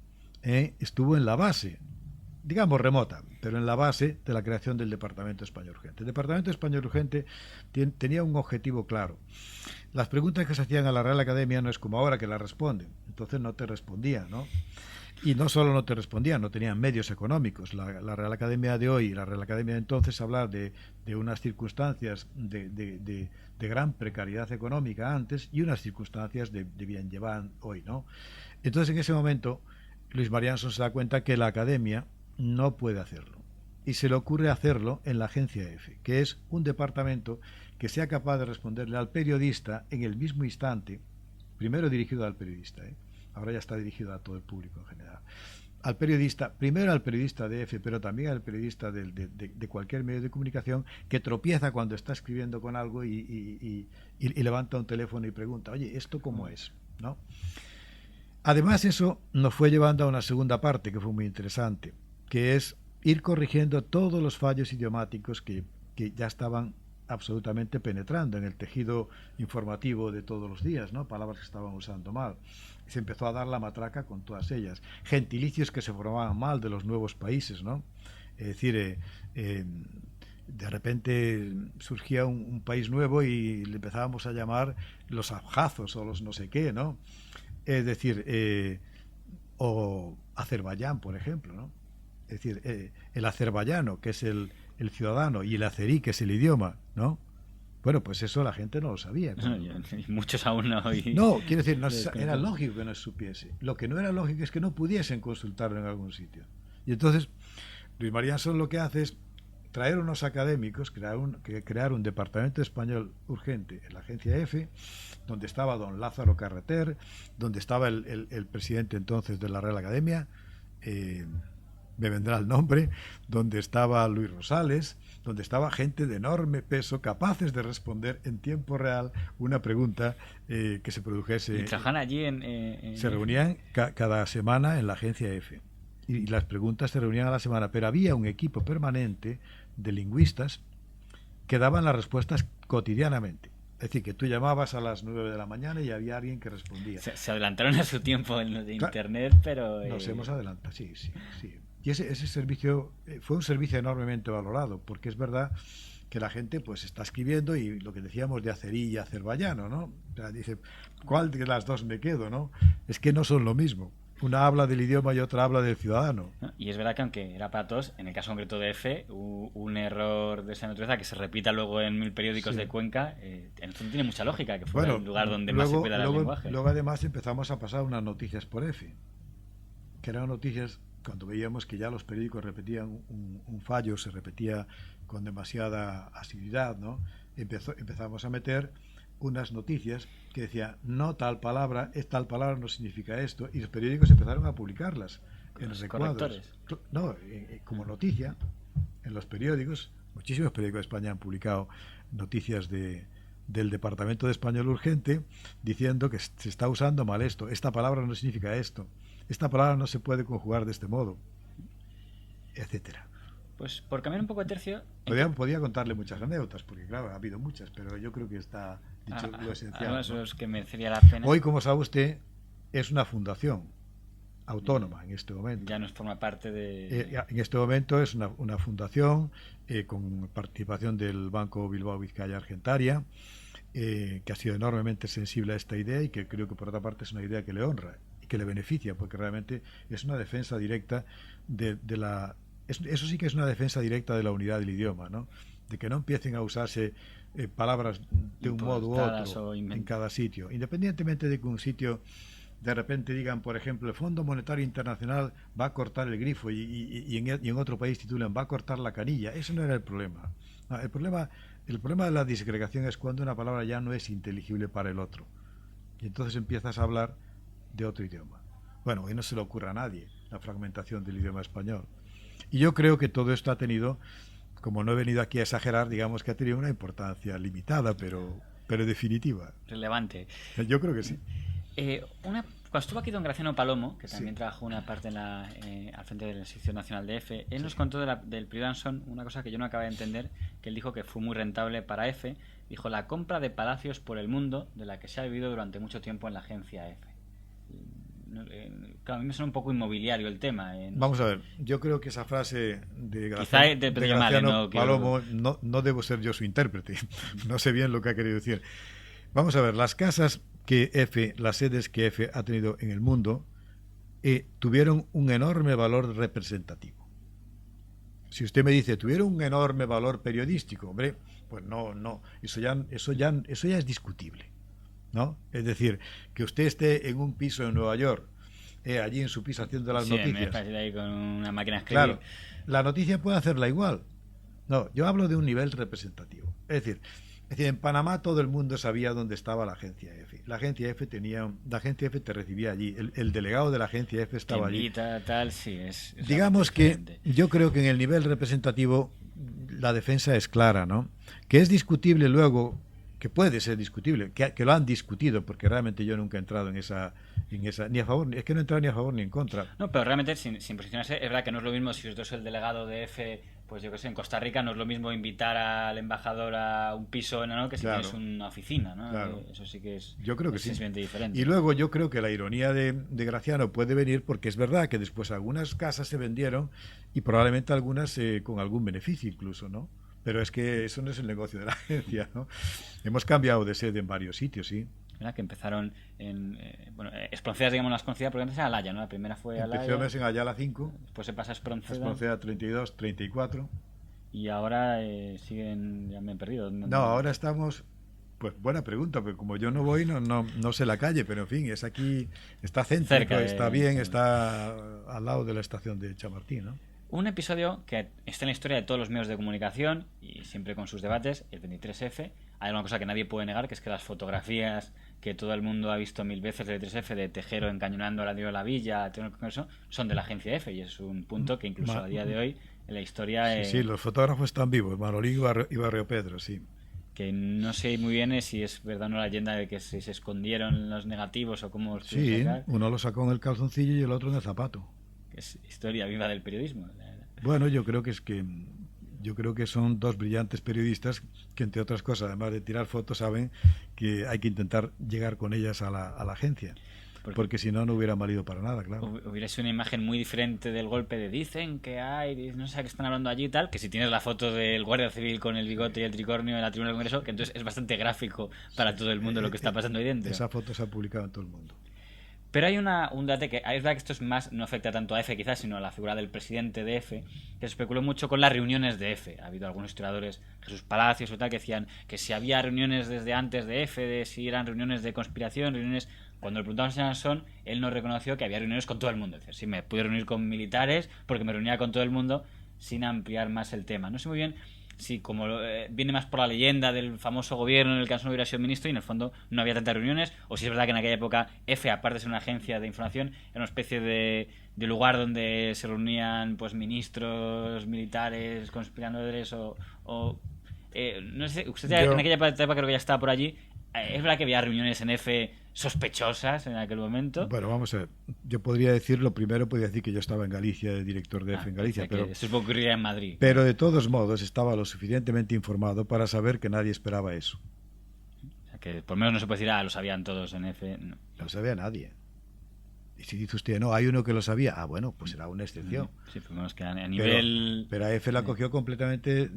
[SPEAKER 2] estuvo en la base, digamos remota, pero en la base de la creación del Departamento Español Urgente. El Departamento Español Urgente tenía un objetivo claro. Las preguntas que se hacían a la Real Academia no es como ahora que las responden, entonces no te respondían, ¿no? Y no solo no te respondían, no tenían medios económicos. La Real Academia de hoy y la Real Academia de entonces hablar de unas circunstancias de gran precariedad económica antes y unas circunstancias de bien llevar hoy, ¿no? Entonces en ese momento Luis María Anson se da cuenta que la Academia no puede hacerlo. Y se le ocurre hacerlo en la Agencia EFE, que es un departamento que sea capaz de responderle al periodista en el mismo instante, primero dirigido al periodista, ahora ya está dirigido a todo el público en general, al periodista, primero al periodista de EFE, pero también al periodista de cualquier medio de comunicación que tropieza cuando está escribiendo con algo y levanta un teléfono y pregunta, oye, ¿esto cómo es? ¿No? Además, eso nos fue llevando a una segunda parte que fue muy interesante, que es ir corrigiendo todos los fallos idiomáticos que ya estaban absolutamente penetrando en el tejido informativo de todos los días, ¿no? Palabras que estaban usando mal. Se empezó a dar la matraca con todas ellas. Gentilicios que se formaban mal de los nuevos países, ¿no? Es decir, de repente surgía un país nuevo y le empezábamos a llamar los abjazos o los no sé qué, ¿no? Es decir, o Azerbaiyán, por ejemplo, ¿no? Es decir, el azerbaiyano, que es el ciudadano, y el azerí, que es el idioma, ¿no? Bueno, pues eso la gente no lo sabía.
[SPEAKER 1] Y muchos aún no.
[SPEAKER 2] No, quiero decir, era lógico que no se supiese. Lo que no era lógico es que no pudiesen consultarlo en algún sitio. Y entonces, Luis María Anson lo que hace es traer unos académicos, crear un departamento español urgente en la agencia EFE, donde estaba don Lázaro Carreter, donde estaba el presidente entonces de la Real Academia, me vendrá el nombre, donde estaba Luis Rosales, donde estaba gente de enorme peso, capaces de responder en tiempo real una pregunta que se produjese.
[SPEAKER 1] ¿Y trabajan allí
[SPEAKER 2] se reunían cada semana en la agencia EFE. Y las preguntas se reunían a la semana, pero había un equipo permanente de lingüistas que daban las respuestas cotidianamente. Es decir, que tú llamabas a las 9 de la mañana y había alguien que respondía.
[SPEAKER 1] Se adelantaron a su tiempo en lo de Internet, pero...
[SPEAKER 2] Nos hemos adelantado, sí. Y ese servicio fue un servicio enormemente valorado, porque es verdad que la gente pues está escribiendo y lo que decíamos de azerí y azerbaiyano, ¿no? O sea, dice, ¿cuál de las dos me quedo, no? Es que no son lo mismo. Una habla del idioma y otra habla del ciudadano.
[SPEAKER 1] Y es verdad que aunque era para todos, en el caso concreto de F, un error de esa naturaleza que se repita luego en 1000 periódicos de Cuenca, no tiene mucha lógica que fuera el lugar donde más se cuida el lenguaje.
[SPEAKER 2] Luego además empezamos a pasar unas noticias por F, que eran noticias cuando veíamos que ya los periódicos repetían un fallo, se repetía con demasiada asiduidad, ¿no? Empezamos a meter unas noticias que decían no tal palabra no significa esto, y los periódicos empezaron a publicarlas en los recuadros. No, como noticia en los periódicos. Muchísimos periódicos de España han publicado noticias del Departamento de Español Urgente diciendo que se está usando mal esto, esta palabra no significa esto, esta palabra no se puede conjugar de este modo, etcétera.
[SPEAKER 1] Pues por cambiar un poco de tercio...
[SPEAKER 2] Podía contarle muchas anécdotas, porque claro, ha habido muchas, pero yo creo que está dicho lo esencial.
[SPEAKER 1] Además, ¿no? Los que merecería la pena.
[SPEAKER 2] Hoy, como sabe usted, es una fundación autónoma en este momento.
[SPEAKER 1] Ya no forma parte de...
[SPEAKER 2] en este momento es una fundación con participación del Banco Bilbao Vizcaya Argentaria, que ha sido enormemente sensible a esta idea y que creo que por otra parte es una idea que le honra y que le beneficia, porque realmente es una defensa directa de la... Eso sí que es una defensa directa de la unidad del idioma, ¿no? De que no empiecen a usarse palabras de un modo u otro en cada sitio, independientemente de que un sitio de repente digan, por ejemplo, el Fondo Monetario Internacional va a cortar el grifo y en otro país titulan va a cortar la canilla. Eso no era el problema. No, el problema de la disgregación es cuando una palabra ya no es inteligible para el otro y entonces empiezas a hablar de otro idioma. Bueno, hoy no se le ocurre a nadie la fragmentación del idioma español. Y yo creo que todo esto ha tenido, como no he venido aquí a exagerar, digamos que ha tenido una importancia limitada, pero definitiva.
[SPEAKER 1] Relevante.
[SPEAKER 2] Yo creo que sí.
[SPEAKER 1] Cuando estuvo aquí don Graciano Palomo, que también trabajó una parte al frente de la Sección Nacional de EFE, él nos contó del periodo Anson una cosa que yo no acabé de entender, que él dijo que fue muy rentable para EFE. Dijo, la compra de palacios por el mundo, de la que se ha vivido durante mucho tiempo en la agencia EFE. Claro, a mí me suena un poco inmobiliario el tema.
[SPEAKER 2] Vamos a ver, yo creo que esa frase de
[SPEAKER 1] Graciano
[SPEAKER 2] Palomo, no debo ser yo su intérprete, no sé bien lo que ha querido decir. Vamos a ver, las casas que EFE, las sedes que EFE ha tenido en el mundo, tuvieron un enorme valor representativo. Si usted me dice, tuvieron un enorme valor periodístico, hombre, pues no, eso ya es discutible, ¿no? Es decir, que usted esté en un piso en Nueva York, allí en su piso haciendo las noticias.
[SPEAKER 1] Ahí con una máquina de
[SPEAKER 2] Claro,
[SPEAKER 1] escribir.
[SPEAKER 2] la noticia puede hacerla igual. No, yo hablo de un nivel representativo. Es decir, en Panamá todo el mundo sabía dónde estaba la agencia EFE. La agencia EFE te recibía allí. El delegado de la agencia EFE estaba allí.
[SPEAKER 1] Tal, sí,
[SPEAKER 2] digamos que yo creo que en el nivel representativo la defensa es clara, ¿no? Que es discutible luego, que puede ser discutible, que lo han discutido, porque realmente yo nunca he entrado en esa ni a favor, es que no he entrado ni a favor ni en contra.
[SPEAKER 1] No, pero realmente sin posicionarse, es verdad que no es lo mismo si usted es el delegado de EFE, pues yo que sé, en Costa Rica no es lo mismo invitar al embajador a un piso, ¿no? Que si tienes una oficina, ¿no?
[SPEAKER 2] Claro.
[SPEAKER 1] Eso sí que es,
[SPEAKER 2] yo creo que sí.
[SPEAKER 1] Diferente.
[SPEAKER 2] Y luego yo creo que la ironía de Graciano puede venir porque es verdad que después algunas casas se vendieron y probablemente algunas con algún beneficio incluso, ¿no? Pero es que eso no es el negocio de la agencia, ¿no? Hemos cambiado de sede en varios sitios, sí.
[SPEAKER 1] ¿Verdad? Que empezaron en... Espronceda, digamos, las conocidas, porque antes era Alaya, ¿no? La primera fue Alaya.
[SPEAKER 2] Empezó en Ayala 5.
[SPEAKER 1] Después se pasa a Espronceda.
[SPEAKER 2] Espronceda 32, 34.
[SPEAKER 1] Y ahora siguen, ya me he perdido.
[SPEAKER 2] No, ahora estamos, pues buena pregunta, porque como yo no voy, no sé la calle, pero en fin, es aquí, está céntrico,
[SPEAKER 1] Cerca
[SPEAKER 2] está
[SPEAKER 1] de
[SPEAKER 2] bien,
[SPEAKER 1] Chamartín.
[SPEAKER 2] está al lado de la estación de Chamartín, ¿no?
[SPEAKER 1] Un episodio que está en la historia de todos los medios de comunicación y siempre con sus debates, el 23F. Hay una cosa que nadie puede negar, que es que las fotografías que todo el mundo ha visto mil veces del 23F, de Tejero encañonando a la de la Villa, todo el Congreso, son de la agencia F, y es un punto que incluso
[SPEAKER 2] Ma-
[SPEAKER 1] a día de hoy en la historia,
[SPEAKER 2] sí, sí, los fotógrafos están vivos, Manolín y Barrio Pedro, sí.
[SPEAKER 1] que no sé muy bien si es verdad o no la leyenda de que se escondieron los negativos o cómo los pudieron
[SPEAKER 2] Sí,
[SPEAKER 1] sacar,
[SPEAKER 2] uno lo sacó en el calzoncillo y el otro en el zapato.
[SPEAKER 1] que es historia viva del periodismo.
[SPEAKER 2] Bueno, yo creo que son dos brillantes periodistas que, entre otras cosas, además de tirar fotos, saben que hay que intentar llegar con ellas a la agencia, porque si no, no hubiera valido para nada, claro.
[SPEAKER 1] Hubiera sido una imagen muy diferente del golpe de dicen que hay, no sé a qué están hablando allí y tal, que si tienes la foto del guardia civil con el bigote y el tricornio en la tribuna del Congreso, que entonces es bastante gráfico para todo el mundo lo que está pasando ahí dentro.
[SPEAKER 2] Esa foto se ha publicado en todo el mundo.
[SPEAKER 1] Pero hay un debate que es verdad que esto es más, no afecta tanto a F quizás, sino a la figura del presidente de F, que se especuló mucho con las reuniones de F. Ha habido algunos historiadores, Jesús Palacios o tal, que decían que si había reuniones desde antes de F, de si eran reuniones de conspiración, reuniones... Cuando le preguntamos a Sansón, él nos reconoció que había reuniones con todo el mundo. Es decir, sí, me pude reunir con militares porque me reunía con todo el mundo sin ampliar más el tema. No sé muy bien si como viene más por la leyenda del famoso gobierno en el que no hubiera sido ministro y en el fondo no había tantas reuniones, o si es verdad que en aquella época F, aparte de ser una agencia de información, era una especie de lugar donde se reunían pues ministros, militares, conspiradores no sé, usted en aquella etapa creo que ya estaba por allí. Es verdad que había reuniones en F sospechosas en aquel momento.
[SPEAKER 2] Bueno, vamos a ver. Yo podría decir, lo primero podría decir que yo estaba en Galicia, de director de F en Galicia, pero
[SPEAKER 1] eso es lo que ocurriría en Madrid.
[SPEAKER 2] pero de todos modos estaba lo suficientemente informado para saber que nadie esperaba eso.
[SPEAKER 1] O sea, que por lo menos no se puede decir, lo sabían todos en F.
[SPEAKER 2] No lo sabía nadie. Y si dice usted, no, hay uno que lo sabía, bueno, pues será una excepción.
[SPEAKER 1] Sí, por lo menos que a nivel...
[SPEAKER 2] Pero a F la cogió completamente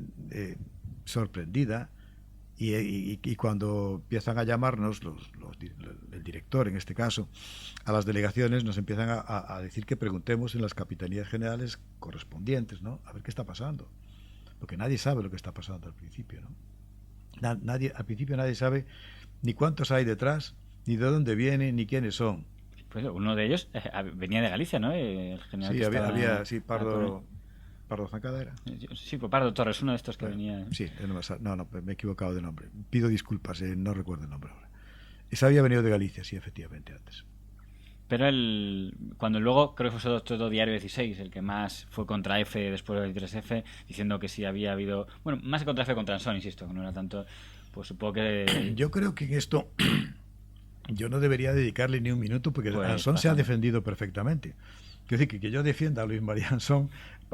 [SPEAKER 2] sorprendida. Y cuando empiezan a llamarnos, el director en este caso, a las delegaciones, nos empiezan a decir que preguntemos en las capitanías generales correspondientes, ¿no? A ver qué está pasando. Porque nadie sabe lo que está pasando al principio, ¿no? Al principio nadie sabe ni cuántos hay detrás, ni de dónde vienen, ni quiénes son.
[SPEAKER 1] Pues uno de ellos venía de Galicia, ¿no? El general
[SPEAKER 2] Sí,
[SPEAKER 1] que
[SPEAKER 2] había sí, Pardo Zancada era.
[SPEAKER 1] Sí, pues Pardo Torres, uno de estos que venía.
[SPEAKER 2] Sí, no, me he equivocado de nombre. Pido disculpas, no recuerdo el nombre ahora. Ese había venido de Galicia, sí, efectivamente, antes.
[SPEAKER 1] Pero cuando luego, creo que fue todo Diario 16, el que más fue contra F después del 3F, diciendo que sí había habido... Bueno, más que contra F, contra Ansón, insisto, que no era tanto... Pues supongo que...
[SPEAKER 2] Yo creo que en esto yo no debería dedicarle ni un minuto porque
[SPEAKER 1] Pues,
[SPEAKER 2] Ansón se ha defendido perfectamente. Quiero decir que yo defienda a Luis María Ansón,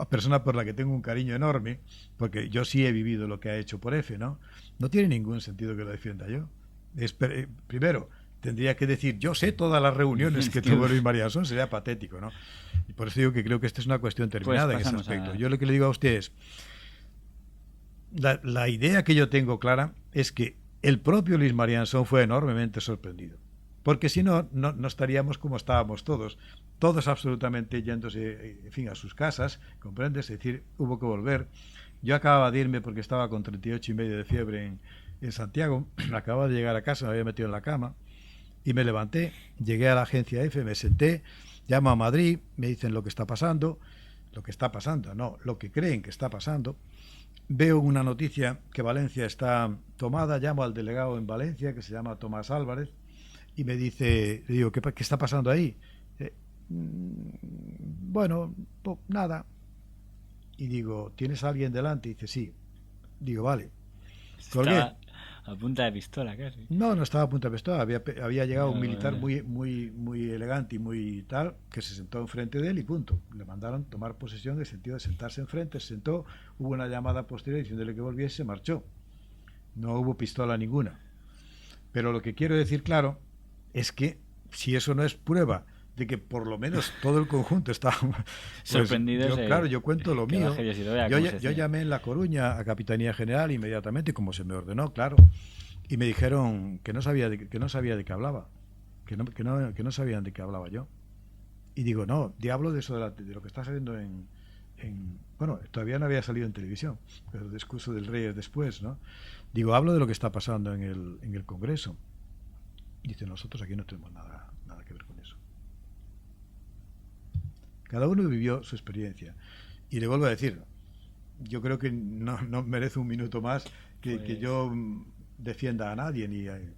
[SPEAKER 2] persona por la que tengo un cariño enorme, porque yo sí he vivido lo que ha hecho por F, ¿no? No tiene ningún sentido que lo defienda yo. Primero, tendría que decir, yo sé todas las reuniones que tuvo Luis María Ansón, sería patético, ¿no? Y por eso digo que creo que esta es una cuestión terminada en ese aspecto. Yo lo que le digo a usted es, la idea que yo tengo clara es que el propio Luis María Ansón fue enormemente sorprendido. Porque si no, no estaríamos como estábamos todos absolutamente yéndose, en fin, a sus casas, ¿comprendes? Es decir, hubo que volver. Yo acababa de irme porque estaba con 38,5 de fiebre en Santiago, acababa de llegar a casa, me había metido en la cama y me levanté, llegué a la agencia F, me senté, llamo a Madrid, me dicen lo que está pasando, lo que creen que está pasando. Veo una noticia que Valencia está tomada, llamo al delegado en Valencia, que se llama Tomás Álvarez, y me dice, le digo, ¿qué está pasando ahí? Bueno, nada. Y digo, ¿tienes a alguien delante? Y dice, sí. Digo, vale.
[SPEAKER 1] Estaba a punta de pistola casi.
[SPEAKER 2] No estaba a punta de pistola. Había llegado un militar muy elegante y muy tal, que se sentó enfrente de él y punto. Le mandaron tomar posesión en el sentido de sentarse enfrente, se sentó, hubo una llamada posterior diciéndole que volviese, se marchó. No hubo pistola ninguna. Pero lo que quiero decir claro es que si eso no es prueba de que por lo menos todo el conjunto está
[SPEAKER 1] sorprendido.
[SPEAKER 2] Claro, yo cuento lo mío. Yo llamé en La Coruña a Capitanía General inmediatamente, como se me ordenó, claro, y me dijeron que no sabía de qué hablaba, que no sabían de qué hablaba yo. Y digo, no, diablo de eso de lo que está saliendo en bueno, todavía no había salido en televisión, pero el discurso del rey es después, ¿no? Digo, hablo de lo que está pasando en el Congreso. Dice, nosotros aquí no tenemos nada que ver con eso. Cada uno vivió su experiencia. Y le vuelvo a decir, yo creo que no merece un minuto más que yo defienda a nadie.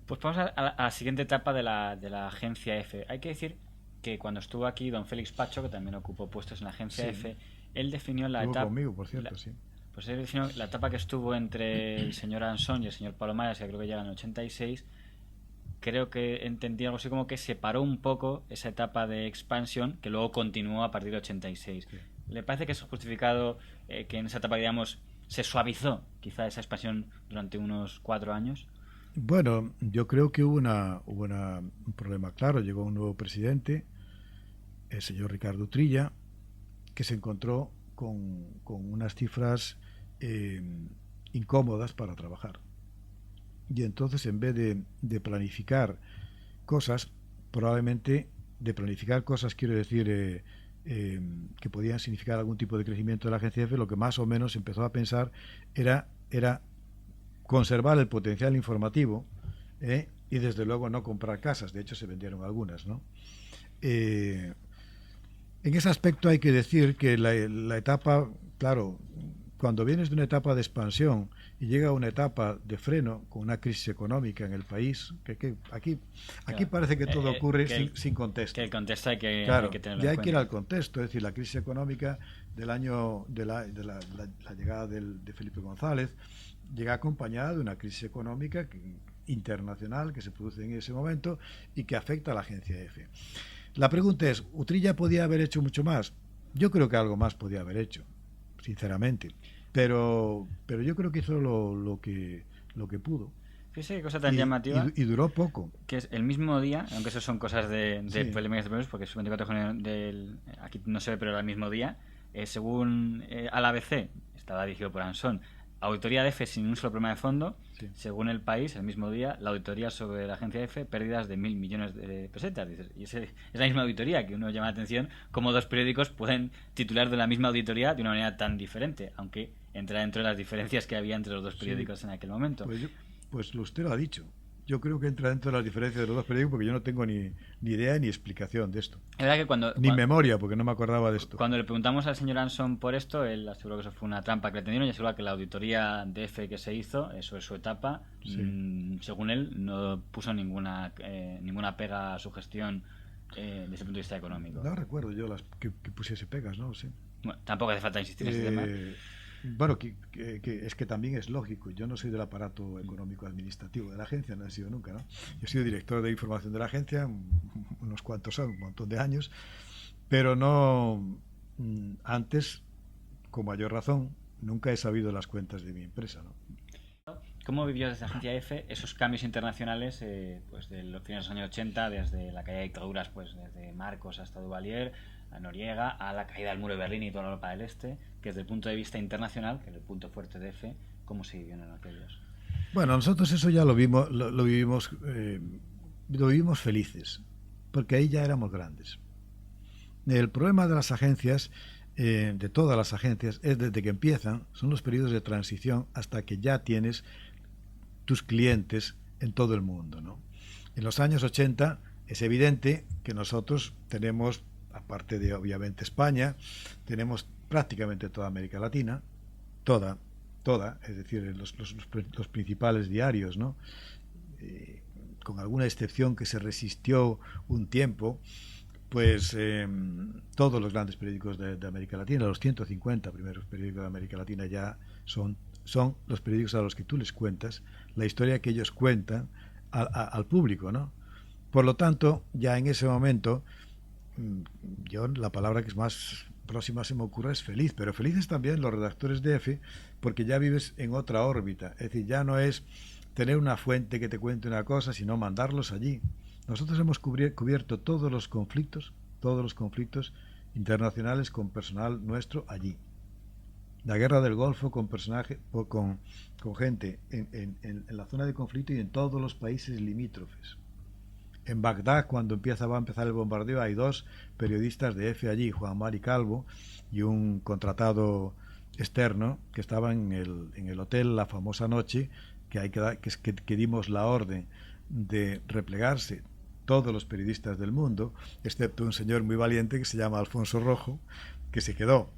[SPEAKER 1] Pues vamos a la siguiente etapa de la agencia F. Hay que decir que cuando estuvo aquí don Félix Pacho, que también ocupó puestos en la agencia F, él definió la etapa...
[SPEAKER 2] conmigo, por cierto, sí.
[SPEAKER 1] Pues él definió la etapa que estuvo entre el señor Ansón y el señor Palomares, que creo que llega en el 86. Creo que entendí algo así como que separó un poco esa etapa de expansión que luego continuó a partir de 86. Sí. ¿Le parece que es justificado que en esa etapa, digamos, se suavizó quizá esa expansión durante unos 4 años?
[SPEAKER 2] Bueno, yo creo que hubo un problema claro. Llegó un nuevo presidente, el señor Ricardo Trilla, que se encontró con unas cifras incómodas para trabajar. Y entonces, en vez de planificar cosas, probablemente de planificar cosas, quiero decir, que podían significar algún tipo de crecimiento de la agencia F, lo que más o menos empezó a pensar era conservar el potencial informativo y desde luego no comprar casas. De hecho, se vendieron algunas, ¿no? En ese aspecto hay que decir que la etapa, claro, cuando vienes de una etapa de expansión y llega a una etapa de freno con una crisis económica en el país, que aquí claro, parece que todo ocurre sin contexto.
[SPEAKER 1] Que el contexto hay que tenerlo
[SPEAKER 2] ya
[SPEAKER 1] en
[SPEAKER 2] hay
[SPEAKER 1] cuenta.
[SPEAKER 2] que ir al contexto, es decir, la crisis económica del año de la llegada de Felipe González llega acompañada de una crisis económica internacional que se produce en ese momento y que afecta a la agencia F. La pregunta es, ¿Utrilla podía haber hecho mucho más? Yo creo que algo más podía haber hecho, sinceramente. Pero yo creo que hizo lo que pudo.
[SPEAKER 1] Fíjese qué cosa tan llamativa.
[SPEAKER 2] Y duró poco.
[SPEAKER 1] Que es el mismo día, aunque eso son cosas de polémicas de premios, porque es el 24 de junio aquí no se ve, pero era el mismo día. Según al ABC, estaba dirigido por Ansón, auditoría de F sin un solo problema de fondo. Sí. Según El País, el mismo día, la auditoría sobre la agencia F, pérdidas de 1.000 millones de pesetas. Y es la misma auditoría, que uno llama la atención cómo dos periódicos pueden titular de la misma auditoría de una manera tan diferente, aunque entra dentro de las diferencias que había entre los dos periódicos en aquel momento.
[SPEAKER 2] Pues usted lo ha dicho. Yo creo que entra dentro de las diferencias de los dos periódicos porque yo no tengo ni idea ni explicación de esto.
[SPEAKER 1] Es verdad que
[SPEAKER 2] ni memoria, porque no me acordaba de esto.
[SPEAKER 1] Cuando le preguntamos al señor Ansón por esto, él aseguró que eso fue una trampa que le tendieron y aseguró que la auditoría de F que se hizo, eso es su etapa, según él, no puso ninguna pega a su gestión desde el punto de vista económico.
[SPEAKER 2] No recuerdo yo que pusiese pegas, ¿no? Sí.
[SPEAKER 1] Bueno, tampoco hace falta insistir en ese tema.
[SPEAKER 2] Bueno, es que también es lógico. Yo no soy del aparato económico administrativo de la agencia, no he sido nunca, ¿no? Yo he sido director de información de la agencia unos cuantos años, un montón de años, pero no antes, con mayor razón, nunca he sabido las cuentas de mi empresa, ¿no?
[SPEAKER 1] ¿Cómo vivió desde la agencia F esos cambios internacionales pues de los finales de los años 80, desde la caída de dictaduras, pues desde Marcos hasta Duvalier, a Noriega, a la caída del muro de Berlín y toda Europa del Este, que desde el punto de vista internacional, que es el punto fuerte de F, ¿cómo se vivió en aquellos?
[SPEAKER 2] Bueno, nosotros eso ya lo vivimos felices, porque ahí ya éramos grandes. El problema de las agencias, de todas las agencias, es desde que empiezan, son los periodos de transición hasta que ya tienes tus clientes en todo el mundo, ¿no? En los años 80 es evidente que nosotros tenemos, aparte de obviamente España, tenemos prácticamente toda América Latina, toda, es decir, los principales diarios, ¿no? Con alguna excepción que se resistió un tiempo, pues todos los grandes periódicos de América Latina, los 150 primeros periódicos de América Latina ya son los periódicos a los que tú les cuentas la historia que ellos cuentan al público, ¿no? Por lo tanto, ya en ese momento, yo la palabra que es más próxima se me ocurre es feliz, pero felices también los redactores de F, porque ya vives en otra órbita, es decir, ya no es tener una fuente que te cuente una cosa, sino mandarlos allí. Nosotros hemos cubierto todos los conflictos internacionales con personal nuestro allí. La guerra del Golfo con gente en la zona de conflicto y en todos los países limítrofes. En Bagdad, cuando va a empezar el bombardeo, hay dos periodistas de EFE allí, Juan Mari Calvo y un contratado externo, que estaban en el hotel la famosa noche que dimos la orden de replegarse todos los periodistas del mundo, excepto un señor muy valiente que se llama Alfonso Rojo, que se quedó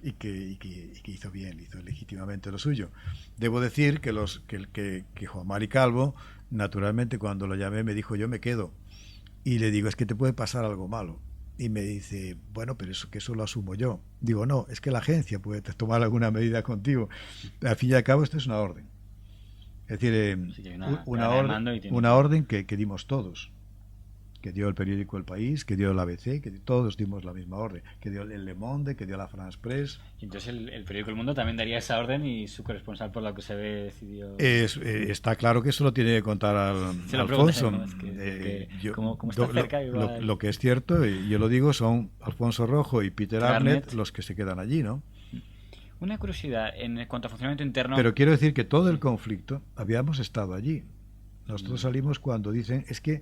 [SPEAKER 2] y que hizo bien, hizo legítimamente lo suyo. Debo decir que Juan Mari Calvo, naturalmente, cuando lo llamé me dijo: yo me quedo. Y le digo: es que te puede pasar algo malo. Y me dice: bueno, pero eso lo asumo yo. Digo: no, es que la agencia puede tomar alguna medida contigo. Al fin y al cabo, esto es una orden. Es decir,
[SPEAKER 1] Sí,
[SPEAKER 2] una orden que dimos todos, que dio el periódico El País, que dio el ABC, que todos dimos la misma orden, que dio el Le Monde, que dio la France Press.
[SPEAKER 1] Y entonces el periódico El Mundo también daría esa orden, y su corresponsal, por lo que se ve, decidió...
[SPEAKER 2] Está claro que eso lo tiene que contar Alfonso.
[SPEAKER 1] Como está cerca, igual...
[SPEAKER 2] Lo que es cierto, y yo lo digo, son Alfonso Rojo y Peter Arnett los que se quedan allí, ¿no?
[SPEAKER 1] Una curiosidad en cuanto a funcionamiento interno...
[SPEAKER 2] Pero quiero decir que todo el conflicto habíamos estado allí. Nosotros salimos cuando dicen: es que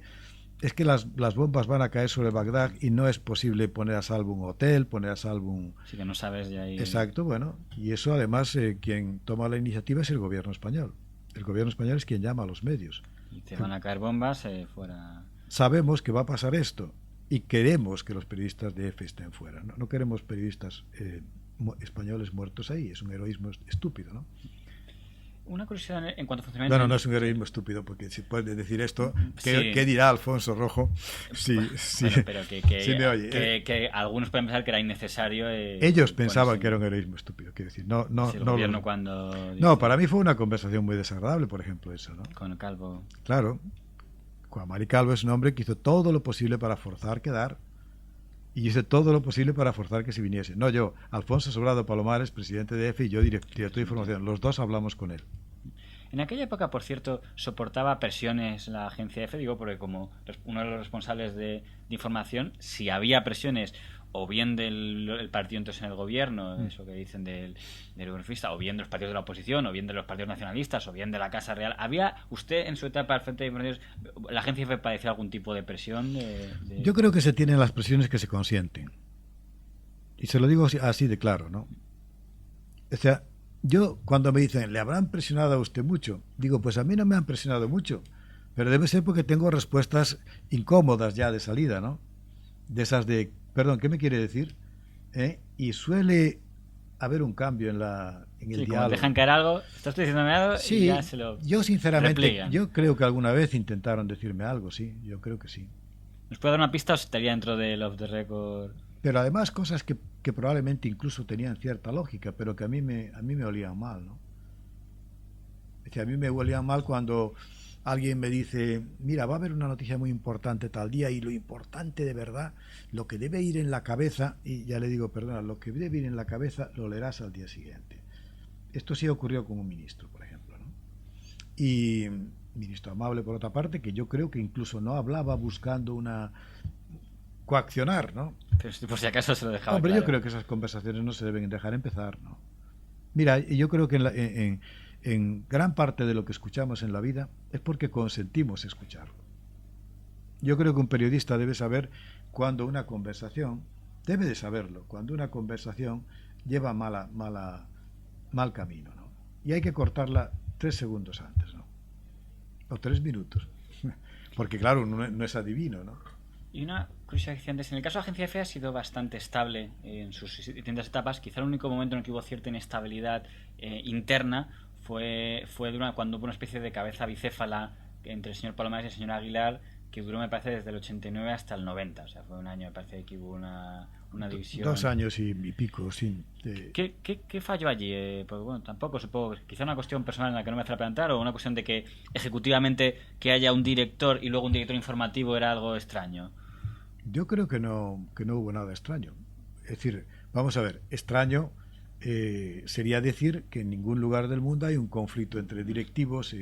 [SPEAKER 2] las bombas van a caer sobre Bagdad y no es posible poner a salvo un hotel, poner a salvo un...
[SPEAKER 1] Sí, que no sabes ya ahí...
[SPEAKER 2] Exacto, bueno, y eso además quien toma la iniciativa es el gobierno español. El gobierno español es quien llama a los medios.
[SPEAKER 1] Y te van a caer bombas fuera...
[SPEAKER 2] Sabemos que va a pasar esto y queremos que los periodistas de EFE estén fuera. No queremos periodistas españoles muertos ahí, es un heroísmo estúpido, ¿no?
[SPEAKER 1] Una curiosidad en cuanto a funcionamiento...
[SPEAKER 2] No es un heroísmo estúpido, porque si puedes decir esto, ¿qué dirá Alfonso Rojo? Sí.
[SPEAKER 1] Bueno, pero sí me oye, que algunos pueden pensar que era innecesario...
[SPEAKER 2] Ellos pensaban que era un heroísmo estúpido, quiero decir.
[SPEAKER 1] El gobierno cuando...
[SPEAKER 2] No, para mí fue una conversación muy desagradable, por ejemplo, eso, ¿no?
[SPEAKER 1] Con Calvo.
[SPEAKER 2] Claro. Juan Mari Calvo es un hombre que hizo todo lo posible para forzar quedar, y hice todo lo posible para forzar que se viniese. No yo, Alfonso Sobrado Palomares, presidente de EFE, y yo, director de información. Los dos hablamos con él.
[SPEAKER 1] En aquella época, por cierto, soportaba presiones la agencia EFE, digo, porque como uno de los responsables de información, si había presiones o bien del partido entonces en el gobierno, eso que dicen del gobernista, o bien de los partidos de la oposición, o bien de los partidos nacionalistas, o bien de la Casa Real, ¿había usted en su etapa al frente de informaciones, la agencia EFE padecía algún tipo de presión?
[SPEAKER 2] Yo creo que se tienen las presiones que se consienten. Y se lo digo así de claro, ¿no? O sea, yo cuando me dicen: ¿le habrán presionado a usted mucho? Digo: pues a mí no me han presionado mucho, pero debe ser porque tengo respuestas incómodas ya de salida, ¿no? De esas de: perdón, ¿qué me quiere decir? Y suele haber un cambio en el diálogo.
[SPEAKER 1] Dejan caer algo, estás diciéndome algo,
[SPEAKER 2] sí,
[SPEAKER 1] y ya se lo
[SPEAKER 2] yo sinceramente
[SPEAKER 1] repliegan.
[SPEAKER 2] Yo creo que alguna vez intentaron decirme algo, sí, yo creo que sí.
[SPEAKER 1] ¿Nos puede dar una pista o estaría dentro del off the record?
[SPEAKER 2] Pero además cosas que probablemente incluso tenían cierta lógica, pero que a mí me olían mal, ¿no? Es decir, a mí me olían mal cuando alguien me dice: mira, va a haber una noticia muy importante tal día, y lo importante de verdad, lo que debe ir en la cabeza, y ya le digo: perdona, lo que debe ir en la cabeza lo leerás al día siguiente. Esto sí ocurrió con un ministro, por ejemplo, ¿no? Y ministro amable, por otra parte, que yo creo que incluso no hablaba buscando coaccionar, ¿no?
[SPEAKER 1] Pero por si acaso se lo dejaba.
[SPEAKER 2] Hombre,
[SPEAKER 1] claro.
[SPEAKER 2] yo creo que esas conversaciones no se deben dejar empezar, ¿no? Mira, yo creo que en gran parte de lo que escuchamos en la vida es porque consentimos escucharlo. Yo creo que un periodista debe saber cuando una conversación, debe de saberlo, cuando una conversación lleva mal camino, ¿no? Y hay que cortarla 3 segundos antes, ¿no? O 3 minutos. Porque claro, no es adivino, ¿no?
[SPEAKER 1] Y una curiosidad que decía antes, en el caso de la agencia EFE ha sido bastante estable en sus distintas etapas. Quizá el único momento en el que hubo cierta inestabilidad interna fue cuando hubo una especie de cabeza bicéfala entre el señor Palomares y el señor Aguilar, que duró, me parece, desde el 89 hasta el 90. O sea, fue un año, me parece, que hubo una división.
[SPEAKER 2] 2 años y pico, sí.
[SPEAKER 1] ¿Qué falló allí? Pues bueno, tampoco supongo, quizá una cuestión personal en la que no me hace plantear, o una cuestión de que ejecutivamente que haya un director y luego un director informativo era algo extraño.
[SPEAKER 2] Yo creo que no hubo nada extraño. Es decir, vamos a ver, extraño sería decir que en ningún lugar del mundo hay un conflicto entre directivos.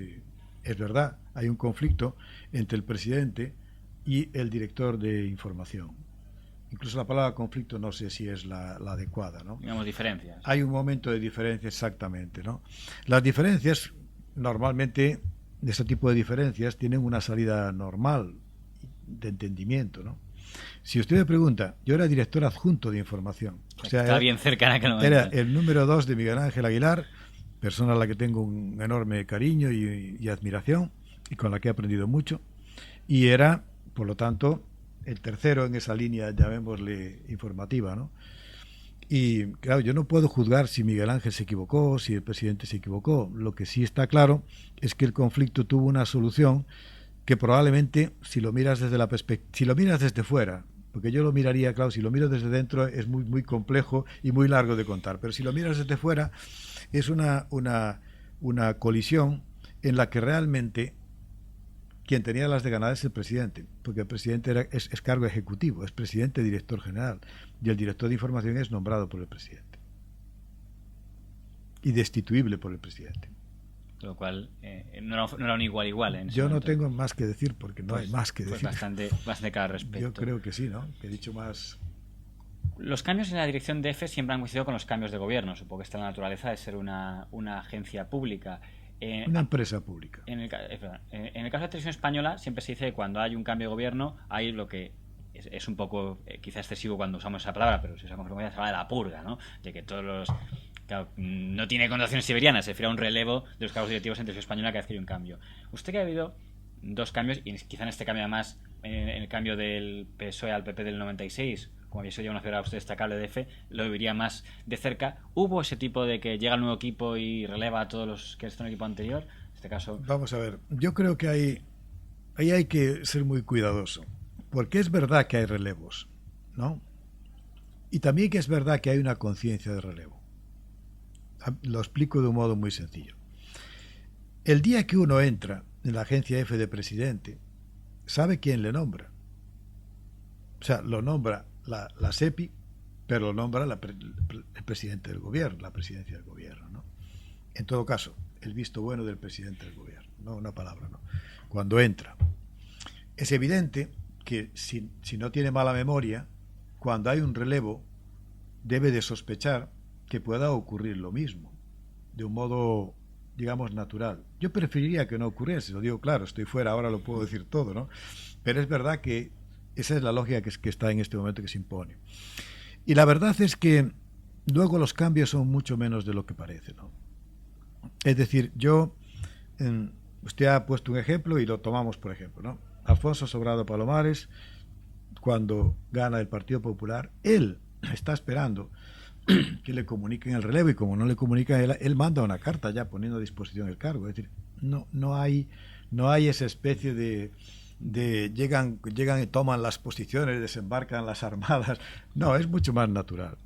[SPEAKER 2] Es verdad, hay un conflicto entre el presidente y el director de información. Incluso la palabra conflicto no sé si es la adecuada, ¿no?
[SPEAKER 1] Digamos, diferencias.
[SPEAKER 2] Hay un momento de diferencia, exactamente, ¿no? Las diferencias, normalmente, de este tipo de diferencias, tienen una salida normal. de entendimiento, ¿no? Si usted me pregunta, yo era director adjunto de información. O sea,
[SPEAKER 1] está bien cerca en aquel momento.
[SPEAKER 2] Era el número 2 de Miguel Ángel Aguilar, persona a la que tengo un enorme cariño y admiración, y con la que he aprendido mucho. Y era, por lo tanto, el tercero en esa línea, llamémosle, informativa, ¿no? Y claro, yo no puedo juzgar si Miguel Ángel se equivocó, si el presidente se equivocó. Lo que sí está claro es que el conflicto tuvo una solución que probablemente, si lo miras desde la si lo miras desde fuera, porque yo lo miraría, claro, si lo miro desde dentro es muy complejo y muy largo de contar, pero si lo miras desde fuera es una colisión en la que realmente quien tenía las de ganar es el presidente, porque el presidente es cargo ejecutivo, es presidente director general, y el director de información es nombrado por el presidente y destituible por el presidente.
[SPEAKER 1] Lo cual no era un igual en ese
[SPEAKER 2] Yo
[SPEAKER 1] momento.
[SPEAKER 2] no tengo más que decir porque no hay más que decir.
[SPEAKER 1] Bastante claro al respecto.
[SPEAKER 2] Yo creo que sí, ¿no? Que he dicho más.
[SPEAKER 1] Los cambios en la dirección de EFE siempre han coincidido con los cambios de gobierno. Supongo que está en la naturaleza de ser una agencia pública.
[SPEAKER 2] Una empresa pública.
[SPEAKER 1] En el caso de la televisión española siempre se dice que cuando hay un cambio de gobierno hay lo que es un poco quizá excesivo cuando usamos esa palabra, pero si usamos como se habla de la purga, ¿no? De que todos los... Claro, no tiene connotaciones siberianas, se refiere a un relevo de los cargos directivos en televisión española cada vez que hay un cambio. Usted que ha habido dos cambios, y quizá en este cambio además, en el cambio del PSOE al PP del 96, como había sido ya una figura usted destacable de EFE, lo viviría más de cerca. ¿Hubo ese tipo de que llega el nuevo equipo y releva a todos los que están en el equipo anterior? En este caso...
[SPEAKER 2] Vamos a ver, yo creo que ahí hay que ser muy cuidadoso, porque es verdad que hay relevos, ¿no? Y también que es verdad que hay una conciencia de relevo. Lo explico de un modo muy sencillo. El día que uno entra en la agencia F de presidente, sabe quién le nombra. O sea, lo nombra la SEPI, pero lo nombra el presidente del gobierno, la presidencia del gobierno, ¿no? En todo caso, el visto bueno del presidente del gobierno, no una palabra, ¿no? Cuando entra. Es evidente que si no tiene mala memoria, cuando hay un relevo, debe de sospechar que pueda ocurrir lo mismo, de un modo, digamos, natural. Yo preferiría que no ocurriese, lo digo claro, estoy fuera, ahora lo puedo decir todo, ¿no? Pero es verdad que esa es la lógica que está en este momento, que se impone. Y la verdad es que luego los cambios son mucho menos de lo que parece, ¿no? Es decir, usted ha puesto un ejemplo y lo tomamos por ejemplo, ¿no? Alfonso Sobrado Palomares, cuando gana el Partido Popular, él está esperando que le comuniquen el relevo, y como no le comunican, él manda una carta ya poniendo a disposición el cargo. Es decir, no hay esa especie de llegan y toman las posiciones, desembarcan las armadas. No, es mucho más natural.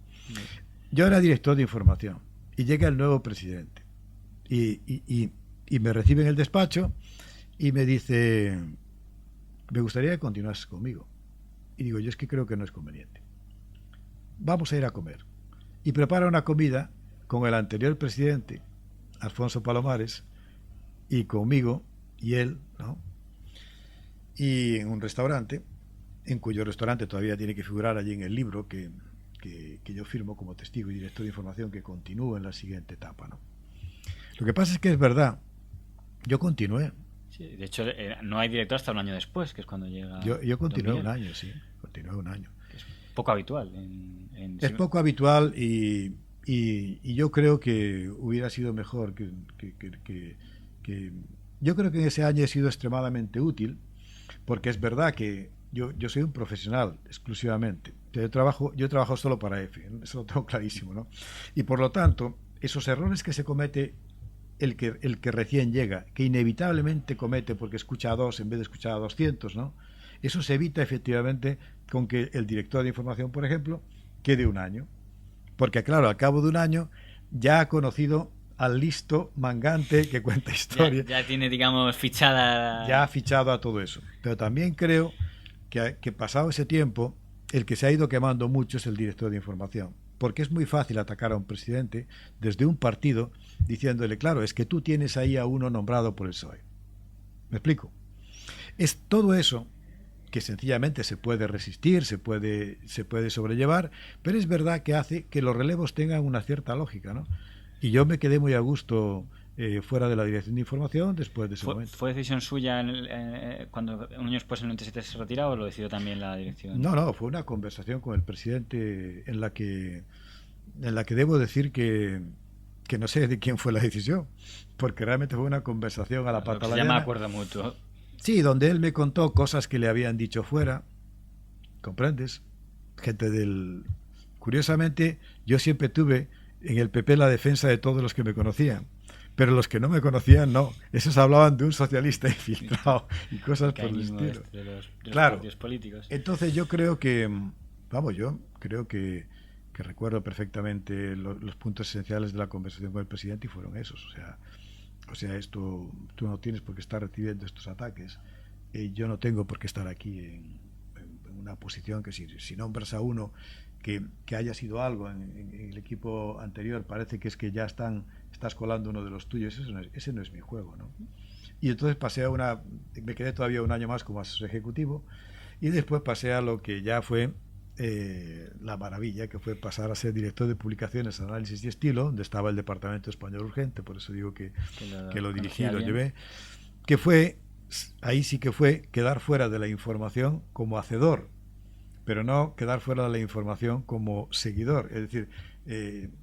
[SPEAKER 2] Yo era director de información y llega el nuevo presidente y me recibe en el despacho y me dice: me gustaría que continuases conmigo. Y digo, yo es que creo que no es conveniente. Vamos a ir a comer. Y prepara una comida con el anterior presidente, Alfonso Palomares, y conmigo y él, ¿no? Y en un restaurante, en cuyo restaurante todavía tiene que figurar allí en el libro que yo firmo como testigo y director de información, que continúe en la siguiente etapa, ¿no? Lo que pasa es que es verdad, yo continué.
[SPEAKER 1] Sí, de hecho, no hay director hasta un año después, que es cuando llega...
[SPEAKER 2] Yo continué un año, sí, continué un año.
[SPEAKER 1] Es poco habitual.
[SPEAKER 2] Es poco habitual y yo creo que hubiera sido mejor que yo creo que en ese año he sido extremadamente útil, porque es verdad que yo soy un profesional exclusivamente. Yo trabajo solo para EFE, eso lo tengo clarísimo, ¿no? Y por lo tanto, esos errores que se comete el que recién llega, que inevitablemente comete porque escucha a 2 en vez de escuchar a 200, ¿no? Eso se evita efectivamente con que el director de información, por ejemplo, quede un año. Porque claro, al cabo de un año ya ha conocido al listo mangante que cuenta historia.
[SPEAKER 1] Ya tiene, digamos, fichada...
[SPEAKER 2] Ya ha fichado a todo eso. Pero también creo que pasado ese tiempo, el que se ha ido quemando mucho es el director de información. Porque es muy fácil atacar a un presidente desde un partido diciéndole, claro, es que tú tienes ahí a uno nombrado por el PSOE. ¿Me explico? Es todo eso que sencillamente se puede resistir, se puede sobrellevar, pero es verdad que hace que los relevos tengan una cierta lógica, ¿no? Y yo me quedé muy a gusto fuera de la dirección de información después de ese momento.
[SPEAKER 1] ¿Fue decisión suya cuando un año después, en el 97, se retiró, o lo decidió también la dirección?
[SPEAKER 2] No, fue una conversación con el presidente en la que debo decir que no sé de quién fue la decisión, porque realmente fue una conversación a la pata.
[SPEAKER 1] Se llama acuerdo mutuo.
[SPEAKER 2] Sí, donde él me contó cosas que le habían dicho fuera, ¿comprendes? Gente del... Curiosamente, yo siempre tuve en el PP la defensa de todos los que me conocían, pero los que no me conocían no. Esos hablaban de un socialista infiltrado y cosas por el estilo.
[SPEAKER 1] De los
[SPEAKER 2] claro.
[SPEAKER 1] partidos políticos.
[SPEAKER 2] Entonces yo creo que, yo creo que recuerdo perfectamente los puntos esenciales de la conversación con el presidente, y fueron esos. O sea, esto, tú no tienes por qué estar recibiendo estos ataques. Yo no tengo por qué estar aquí en una posición que si nombras a uno que haya sido algo en el equipo anterior, parece que es que ya estás colando uno de los tuyos. Ese no es mi juego, ¿no? Y entonces me quedé todavía un año más como asesor ejecutivo, y después pasé a lo que ya fue la maravilla, que fue pasar a ser director de publicaciones, análisis y estilo, donde estaba el Departamento Español Urgente. Por eso digo que lo dirigí, lo llevé, ahí sí que fue quedar fuera de la información como hacedor, pero no quedar fuera de la información como seguidor. Es decir,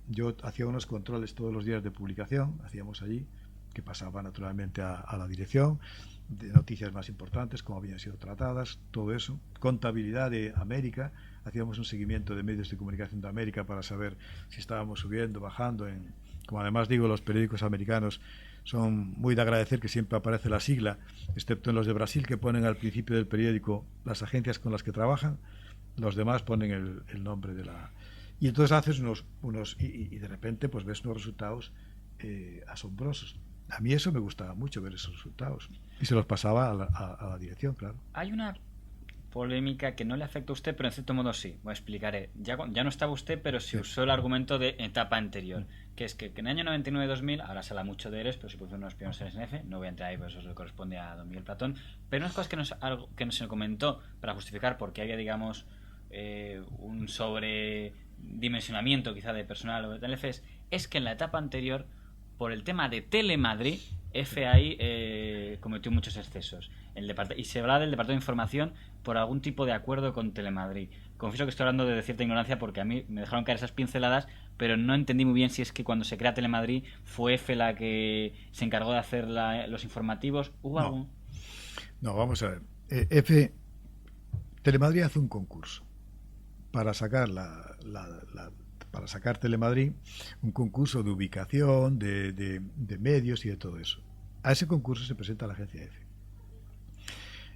[SPEAKER 2] yo hacía unos controles todos los días de publicación, hacíamos allí, que pasaba naturalmente a la dirección, de noticias más importantes, cómo habían sido tratadas, todo eso. Contabilidad de América, hacíamos un seguimiento de medios de comunicación de América para saber si estábamos subiendo, bajando. Como además digo, los periódicos americanos son muy de agradecer que siempre aparece la sigla, excepto en los de Brasil, que ponen al principio del periódico las agencias con las que trabajan. Los demás ponen el nombre de la... Y entonces haces y de repente pues ves unos resultados asombrosos. A mí eso me gustaba mucho, ver esos resultados. Y se los pasaba a la dirección, claro.
[SPEAKER 1] Hay una polémica que no le afecta a usted, pero en cierto modo sí. Lo explicaré. Ya no estaba usted, pero se usó el argumento de etapa anterior, que es que en el año 99-2000, ahora se habla mucho de ERES, pero se pusieron unos pioneros en SNF, no voy a entrar ahí, pero eso le corresponde a don Miguel Platón. Pero unas cosas que nos comentó para justificar por qué había, digamos, un sobredimensionamiento quizá de personal o de TLFs, es que en la etapa anterior, por el tema de Telemadrid, FAI cometió muchos excesos. Y se habla del Departamento de Información por algún tipo de acuerdo con Telemadrid. Confieso que estoy hablando de cierta ignorancia, porque a mí me dejaron caer esas pinceladas, pero no entendí muy bien si es que cuando se crea Telemadrid fue EFE la que se encargó de hacer los informativos. ¿Hubo algún?
[SPEAKER 2] No, vamos a ver. Telemadrid hace un concurso para sacar para sacar Telemadrid, un concurso de ubicación, de medios y de todo eso. A ese concurso se presenta la agencia EFE.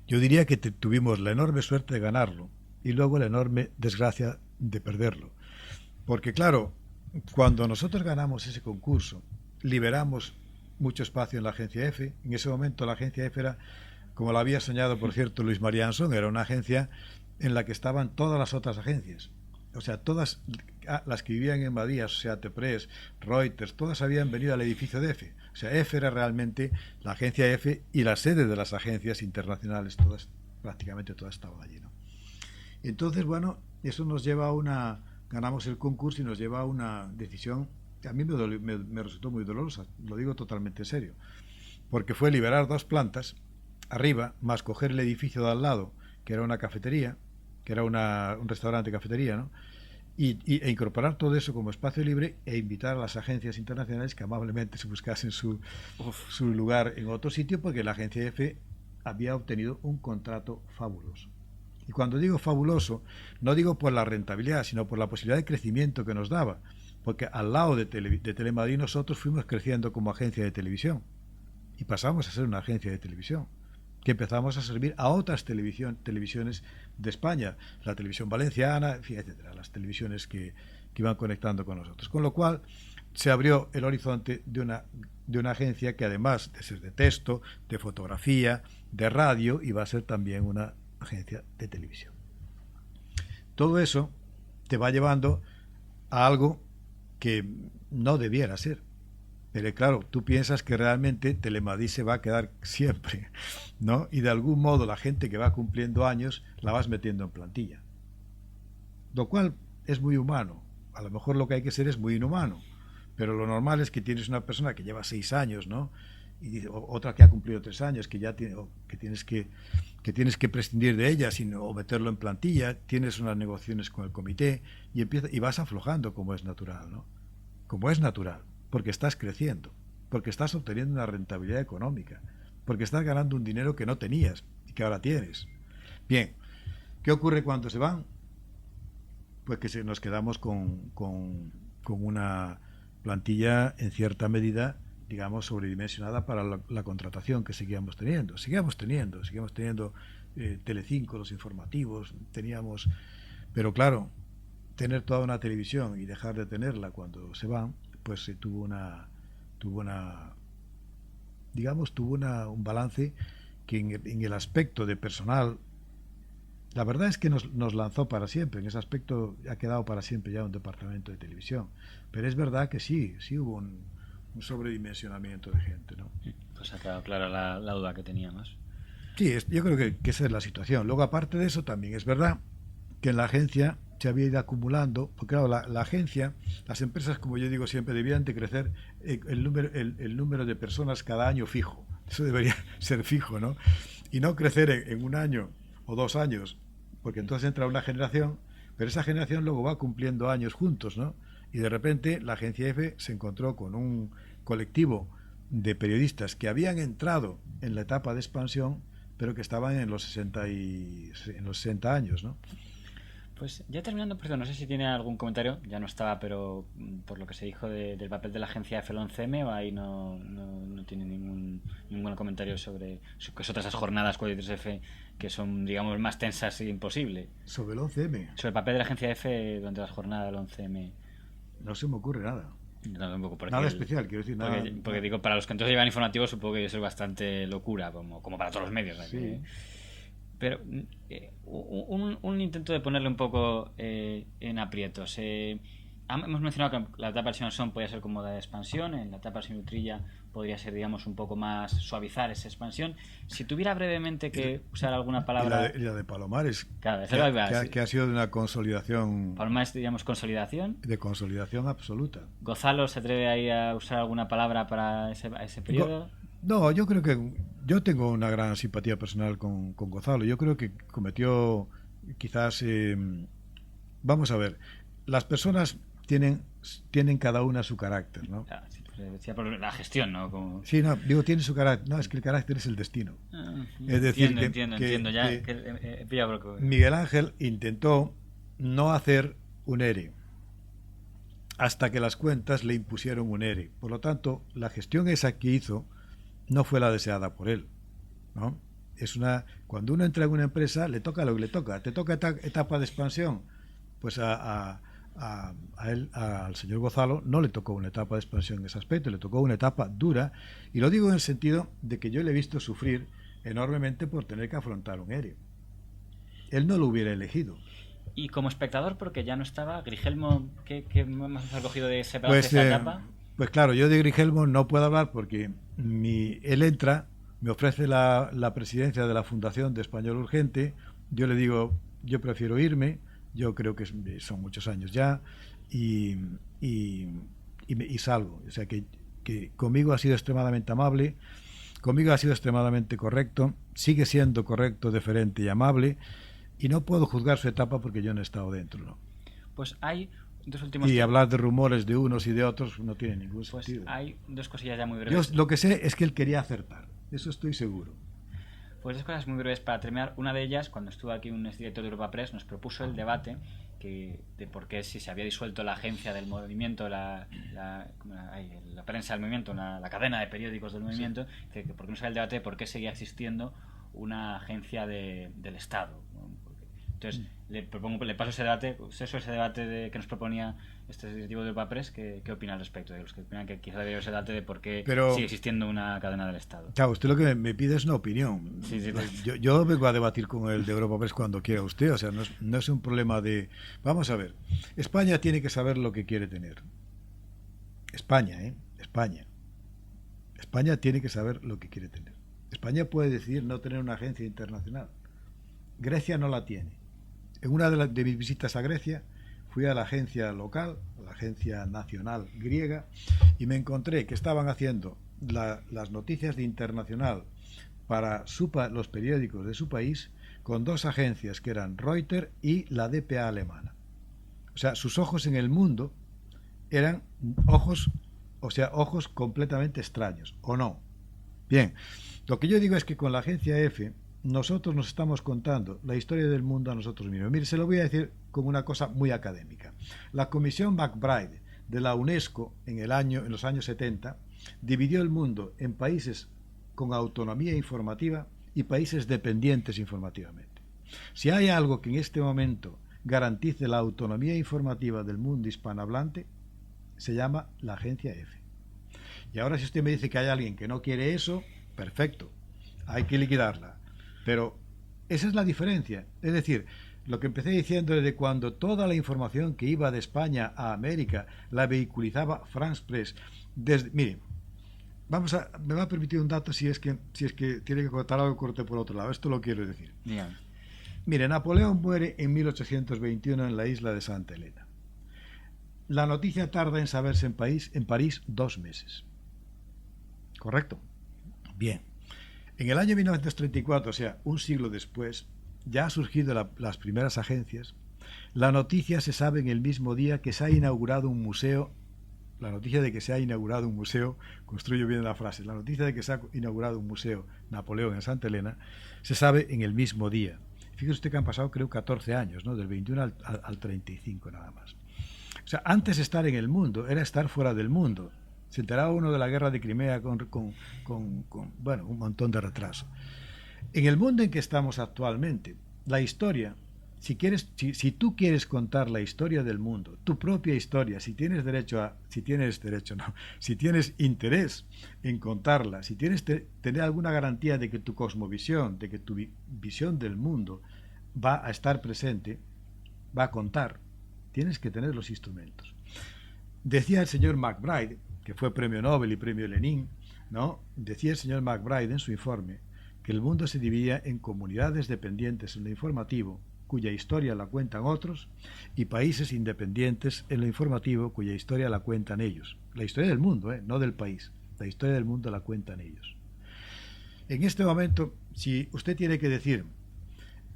[SPEAKER 2] Yo diría que tuvimos la enorme suerte de ganarlo y luego la enorme desgracia de perderlo. Porque claro, cuando nosotros ganamos ese concurso, liberamos mucho espacio en la agencia EFE. En ese momento la agencia EFE era, como lo había soñado, por cierto, Luis María Ansón, era una agencia en la que estaban todas las otras agencias. O sea, todas las que vivían en Madrid, Associated Press, Reuters, todas habían venido al edificio de EFE. O sea, EFE era realmente la agencia EFE y la sede de las agencias internacionales, todas, prácticamente todas estaban allí, ¿no? Entonces, bueno, eso nos lleva a ganamos el concurso y nos lleva a una decisión que a mí me resultó muy dolorosa, lo digo totalmente en serio, porque fue liberar 2 plantas arriba, más coger el edificio de al lado, que era una cafetería, que era un restaurante cafetería, ¿no? E incorporar todo eso como espacio libre e invitar a las agencias internacionales que amablemente se buscasen su lugar en otro sitio, porque la agencia EFE había obtenido un contrato fabuloso. Y cuando digo fabuloso, no digo por la rentabilidad, sino por la posibilidad de crecimiento que nos daba, porque al lado de Telemadrid nosotros fuimos creciendo como agencia de televisión y pasamos a ser una agencia de televisión, que empezamos a servir a otras televisiones de España, la televisión valenciana, etcétera, las televisiones que iban conectando con nosotros. Con lo cual se abrió el horizonte de una agencia que, además de ser de texto, de fotografía, de radio, iba a ser también una agencia de televisión. Todo eso te va llevando a algo que no debiera ser. Pero claro, tú piensas que realmente Telemadrid se va a quedar siempre, ¿no? Y de algún modo la gente que va cumpliendo años la vas metiendo en plantilla. Lo cual es muy humano. A lo mejor lo que hay que ser es muy inhumano. Pero lo normal es que tienes una persona que lleva 6 años, ¿no? Y otra que ha cumplido 3 años, que ya tiene, que tienes que prescindir de ella o meterlo en plantilla, tienes unas negociaciones con el comité y vas aflojando como es natural, ¿no? Como es natural, porque estás creciendo, porque estás obteniendo una rentabilidad económica, porque estás ganando un dinero que no tenías y que ahora tienes. Bien, ¿qué ocurre cuando se van? Pues que nos quedamos con una plantilla en cierta medida, digamos, sobredimensionada para la contratación que seguíamos teniendo. Seguíamos teniendo Telecinco, los informativos, teníamos... Pero claro, tener toda una televisión y dejar de tenerla cuando se van, pues tuvo un balance que en el aspecto de personal, la verdad es que nos lanzó para siempre. En ese aspecto ha quedado para siempre ya un departamento de televisión. Pero es verdad que sí hubo un sobredimensionamiento de gente, ¿no?
[SPEAKER 1] Pues ha quedado clara la duda que teníamos.
[SPEAKER 2] Sí, yo creo que esa es la situación. Luego, aparte de eso, también es verdad que en la agencia se había ido acumulando, porque claro, la agencia, las empresas, como yo digo siempre, debían de crecer el número de personas cada año fijo. Eso debería ser fijo, ¿no? Y no crecer en un año o 2 años, porque entonces entra una generación, pero esa generación luego va cumpliendo años juntos, ¿no? Y de repente la agencia EFE se encontró con un colectivo de periodistas que habían entrado en la etapa de expansión, pero que estaban en los 60 años, ¿no?
[SPEAKER 1] Pues ya terminando, perdón, no sé si tiene algún comentario, ya no estaba, pero por lo que se dijo del papel de la agencia F el 11M, o ahí no tiene ningún comentario sobre otras esas jornadas 43F que son, digamos, más tensas e imposible.
[SPEAKER 2] Sobre el 11M.
[SPEAKER 1] Sobre el papel de la agencia F durante las jornadas del 11M.
[SPEAKER 2] No se me ocurre nada.
[SPEAKER 1] No, tampoco,
[SPEAKER 2] nada especial, quiero decir, nada.
[SPEAKER 1] Porque digo, para los que entonces llevan informativos, supongo que debe ser bastante locura, como para todos los medios.
[SPEAKER 2] Sí.
[SPEAKER 1] Pero un intento de ponerle un poco en aprietos. Hemos mencionado que la etapa del señor Son podía ser como de expansión, en la etapa del señor Trilla podría ser, digamos, un poco más suavizar esa expansión. Si tuviera brevemente que usar alguna palabra...
[SPEAKER 2] Y la de Palomares,
[SPEAKER 1] claro,
[SPEAKER 2] que ha sido de una consolidación...
[SPEAKER 1] Palomares, digamos, consolidación.
[SPEAKER 2] De consolidación absoluta.
[SPEAKER 1] ¿Gonzalo se atreve ahí a usar alguna palabra para ese periodo?
[SPEAKER 2] No, yo creo que yo tengo una gran simpatía personal con Gonzalo. Yo creo que cometió quizás... vamos a ver, las personas tienen cada una su carácter, ¿no?
[SPEAKER 1] Ah, sí, pues decía por la gestión, ¿no? Como...
[SPEAKER 2] Sí, no, digo, tiene su carácter. No, es que el carácter es el destino. Es decir,
[SPEAKER 1] entiendo. Ya
[SPEAKER 2] Miguel Ángel intentó no hacer un ERE hasta que las cuentas le impusieron un ERE. Por lo tanto, la gestión esa que hizo no fue la deseada por él, ¿no? Cuando uno entra en una empresa, le toca lo que le toca. Te toca etapa de expansión, pues al señor Gonzalo no le tocó una etapa de expansión en ese aspecto, le tocó una etapa dura, y lo digo en el sentido de que yo le he visto sufrir enormemente por tener que afrontar un ERE. Él no lo hubiera elegido.
[SPEAKER 1] Y como espectador, porque ya no estaba, Grigelmo, ¿qué más has cogido de esa etapa?
[SPEAKER 2] Pues claro, yo de Grigelmo no puedo hablar porque él entra, me ofrece la presidencia de la Fundación de Español Urgente, yo le digo, yo prefiero irme, yo creo que son muchos años ya, y salgo. O sea que conmigo ha sido extremadamente amable, conmigo ha sido extremadamente correcto, sigue siendo correcto, deferente y amable, y no puedo juzgar su etapa porque yo no he estado dentro, ¿no?
[SPEAKER 1] Pues hay dos últimos...
[SPEAKER 2] Y hablar de rumores de unos y de otros no tiene ningún sentido.
[SPEAKER 1] Hay dos cosillas ya muy breves.
[SPEAKER 2] Yo lo que sé es que él quería acertar, eso estoy seguro.
[SPEAKER 1] Pues dos cosas muy breves para terminar. Una de ellas, cuando estuvo aquí un exdirector de Europa Press, nos propuso el debate de por qué, si se había disuelto la agencia del movimiento, la prensa del movimiento, la cadena de periódicos del movimiento, sí. Que por qué no se había el debate de por qué seguía existiendo una agencia del Estado. Entonces, le paso ese debate, ese debate que nos proponía este directivo de Europa Press. ¿Qué opina al respecto? De los que opinan que quizá debería ese debate de por qué sigue existiendo una cadena del Estado.
[SPEAKER 2] Claro, usted lo que me pide es una opinión.
[SPEAKER 1] Sí.
[SPEAKER 2] Yo vengo a debatir con el de Europa Press cuando quiera usted. O sea, no es un problema de... Vamos a ver. España tiene que saber lo que quiere tener. España tiene que saber lo que quiere tener. España puede decidir no tener una agencia internacional. Grecia no la tiene. En una de mis visitas a Grecia fui a la agencia local, a la la agencia nacional griega, y me encontré que estaban haciendo las noticias de internacional para los periódicos de su país con dos agencias que eran Reuters y la DPA alemana. O sea, sus ojos en el mundo eran ojos completamente extraños, ¿o no? Bien, lo que yo digo es que con la agencia EFE nosotros nos estamos contando la historia del mundo a nosotros mismos. Mire, se lo voy a decir como una cosa muy académica. La Comisión MacBride de la UNESCO en los años 70 dividió el mundo en países con autonomía informativa y países dependientes informativamente. Si hay algo que en este momento garantice la autonomía informativa del mundo hispanohablante, se llama la agencia EFE. Y ahora si usted me dice que hay alguien que no quiere eso, perfecto, hay que liquidarla. Pero esa es la diferencia. Es decir, lo que empecé diciendo es de cuando toda la información que iba de España a América la vehiculizaba France Press. Mire, me va a permitir un dato si es que tiene que cortar algo, corte por otro lado. Esto lo quiero decir.
[SPEAKER 1] Dígame.
[SPEAKER 2] Mire, Napoleón muere en 1821 en la isla de Santa Elena. La noticia tarda en saberse en París 2 meses. ¿Correcto? Bien. En el año 1934, o sea, un siglo después, ya han surgido las primeras agencias. La noticia se sabe en el mismo día que se ha inaugurado un museo. La noticia de que se ha inaugurado un museo, construyo bien la frase, la noticia de que se ha inaugurado un museo Napoleón en Santa Elena, se sabe en el mismo día. Fíjese usted que han pasado, creo, 14 años, ¿no? Del 21 al 35 nada más. O sea, antes estar en el mundo era estar fuera del mundo. Se enteraba uno de la guerra de Crimea con un montón de retraso. En el mundo en que estamos actualmente, la historia, si tú quieres contar la historia del mundo, tu propia historia, si tienes interés en contarla, si tienes tener alguna garantía de que tu cosmovisión, de que tu visión del mundo va a estar presente, va a contar, tienes que tener los instrumentos. Decía el señor MacBride, que fue premio Nobel y premio Lenin, ¿no? Decía el señor MacBride en su informe que el mundo se dividía en comunidades dependientes en lo informativo, cuya historia la cuentan otros, y países independientes en lo informativo, cuya historia la cuentan ellos. La historia del mundo, no del país. La historia del mundo la cuentan ellos. En este momento, si usted tiene que decir,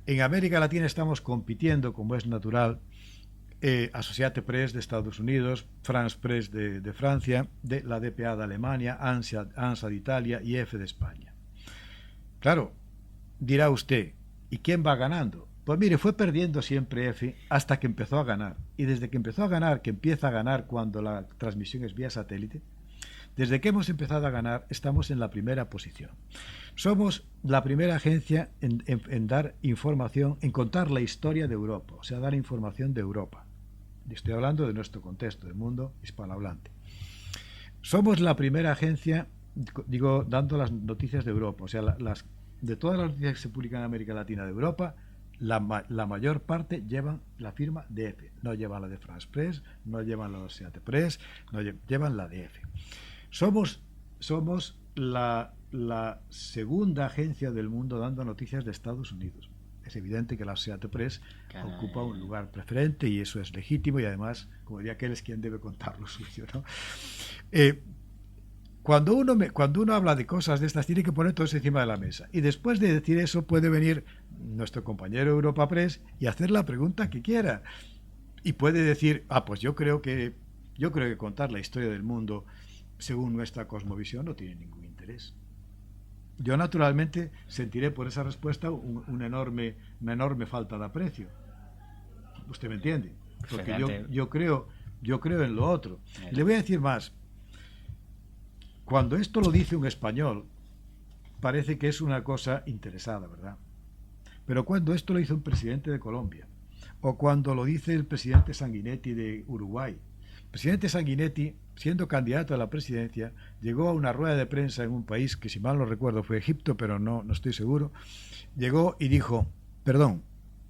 [SPEAKER 2] en América Latina estamos compitiendo, como es natural, Associated Press de Estados Unidos, France Press de Francia, de la DPA de Alemania, ANSA de Italia y EFE de España. Claro, dirá usted, ¿y quién va ganando? Pues mire, fue perdiendo siempre EFE hasta que empezó a ganar. Y desde que empezó a ganar, que empieza a ganar cuando la transmisión es vía satélite, desde que hemos empezado a ganar, estamos en la primera posición. Somos la primera agencia en dar información, en contar la historia de Europa, o sea, dar información de Europa. Estoy hablando de nuestro contexto, del mundo hispanohablante. Somos la primera agencia, dando las noticias de Europa, o sea, de todas las noticias que se publican en América Latina de Europa, la mayor parte llevan la firma de EFE. No llevan la de France Press, no llevan la de Associated Press, no llevan la de EFE. Somos la segunda agencia del mundo dando noticias de Estados Unidos. Es evidente que la Associated Press ocupa un lugar preferente y eso es legítimo y además, como diría aquel, es quien debe contar lo suyo, ¿no? Cuando uno habla de cosas de estas, tiene que poner todo eso encima de la mesa. Y después de decir eso puede venir nuestro compañero Europa Press y hacer la pregunta que quiera. Y puede decir, pues yo creo que contar la historia del mundo según nuestra cosmovisión no tiene ningún interés. Yo naturalmente sentiré por esa respuesta una enorme falta de aprecio. ¿Usted me entiende? Porque yo creo en lo otro. Y le voy a decir más. Cuando esto lo dice un español, parece que es una cosa interesada, ¿verdad? Pero cuando esto lo dice un presidente de Colombia, o cuando lo dice el presidente Sanguinetti de Uruguay, el presidente Sanguinetti, siendo candidato a la presidencia, llegó a una rueda de prensa en un país que, si mal no recuerdo, fue Egipto, pero no estoy seguro. Llegó y dijo, perdón,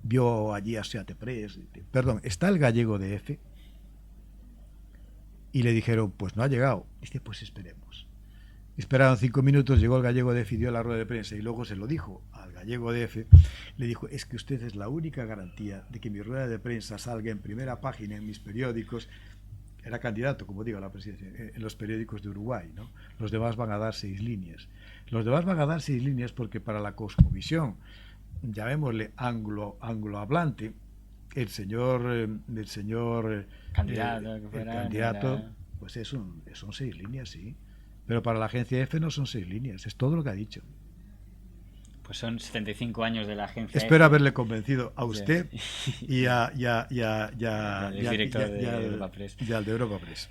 [SPEAKER 2] vio allí a Associated Press, perdón, ¿está el gallego de EFE? Y le dijeron, pues no ha llegado. Dice, pues esperemos. Esperaron 5 minutos, llegó el gallego de EFE y dio la rueda de prensa y luego se lo dijo al gallego de EFE. Le dijo, es que usted es la única garantía de que mi rueda de prensa salga en primera página en mis periódicos. era candidato, como digo, a la presidencia en los periódicos de Uruguay, ¿no? Los demás van a dar 6 líneas. Los demás van a dar 6 líneas porque para la cosmovisión, llamémosle anglohablante, el señor
[SPEAKER 1] candidato, que fuera,
[SPEAKER 2] candidato,
[SPEAKER 1] era...
[SPEAKER 2] pues son 6 líneas, sí. Pero para la agencia EFE no son 6 líneas, es todo lo que ha dicho.
[SPEAKER 1] Pues son 75 años de la agencia.
[SPEAKER 2] Espero haberle convencido a usted y al de Europa Press.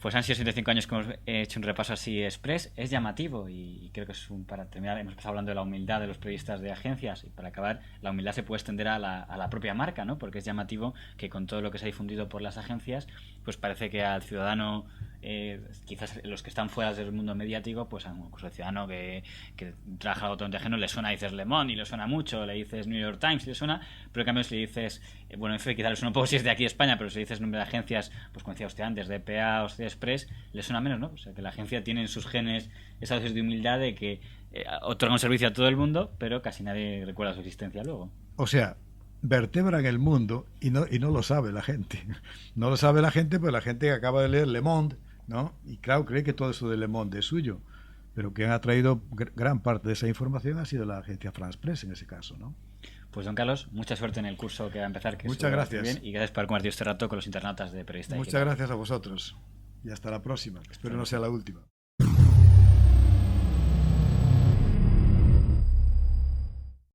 [SPEAKER 1] Pues han sido 75 años que hemos hecho un repaso así express. Es llamativo y creo que para terminar, hemos empezado hablando de la humildad de los periodistas de agencias y para acabar, la humildad se puede extender a la propia marca, ¿no? Porque es llamativo que con todo lo que se ha difundido por las agencias, pues parece que al ciudadano, quizás los que están fuera del mundo mediático, pues al ciudadano que trabaja en ajeno le suena, dices Le Monde y le suena mucho, le dices New York Times y le suena, pero en cambio si le dices, bueno, en fin, quizás le suena un poco si es de aquí de España, pero si le dices nombre de agencias, pues como decía usted antes, de PA o de Express, le suena menos, ¿no? O sea, que la agencia tiene en sus genes esa dosis de humildad de que otorga un servicio a todo el mundo, pero casi nadie recuerda su existencia luego.
[SPEAKER 2] O sea, vertebran el mundo y no lo sabe la gente. No lo sabe la gente, pues la gente que acaba de leer Le Monde, ¿no? Y claro, cree que todo eso de Le Monde es suyo, pero quien ha traído gran parte de esa información ha sido la agencia France Press en ese caso, ¿no?
[SPEAKER 1] Pues don Carlos, mucha suerte en el curso que va a empezar. Que
[SPEAKER 2] muchas gracias.
[SPEAKER 1] Bien, y gracias por haber compartido este rato con los internautas de Periodista
[SPEAKER 2] Muchas
[SPEAKER 1] Digital.
[SPEAKER 2] gracias a vosotros y hasta la próxima. Espero no sea la última.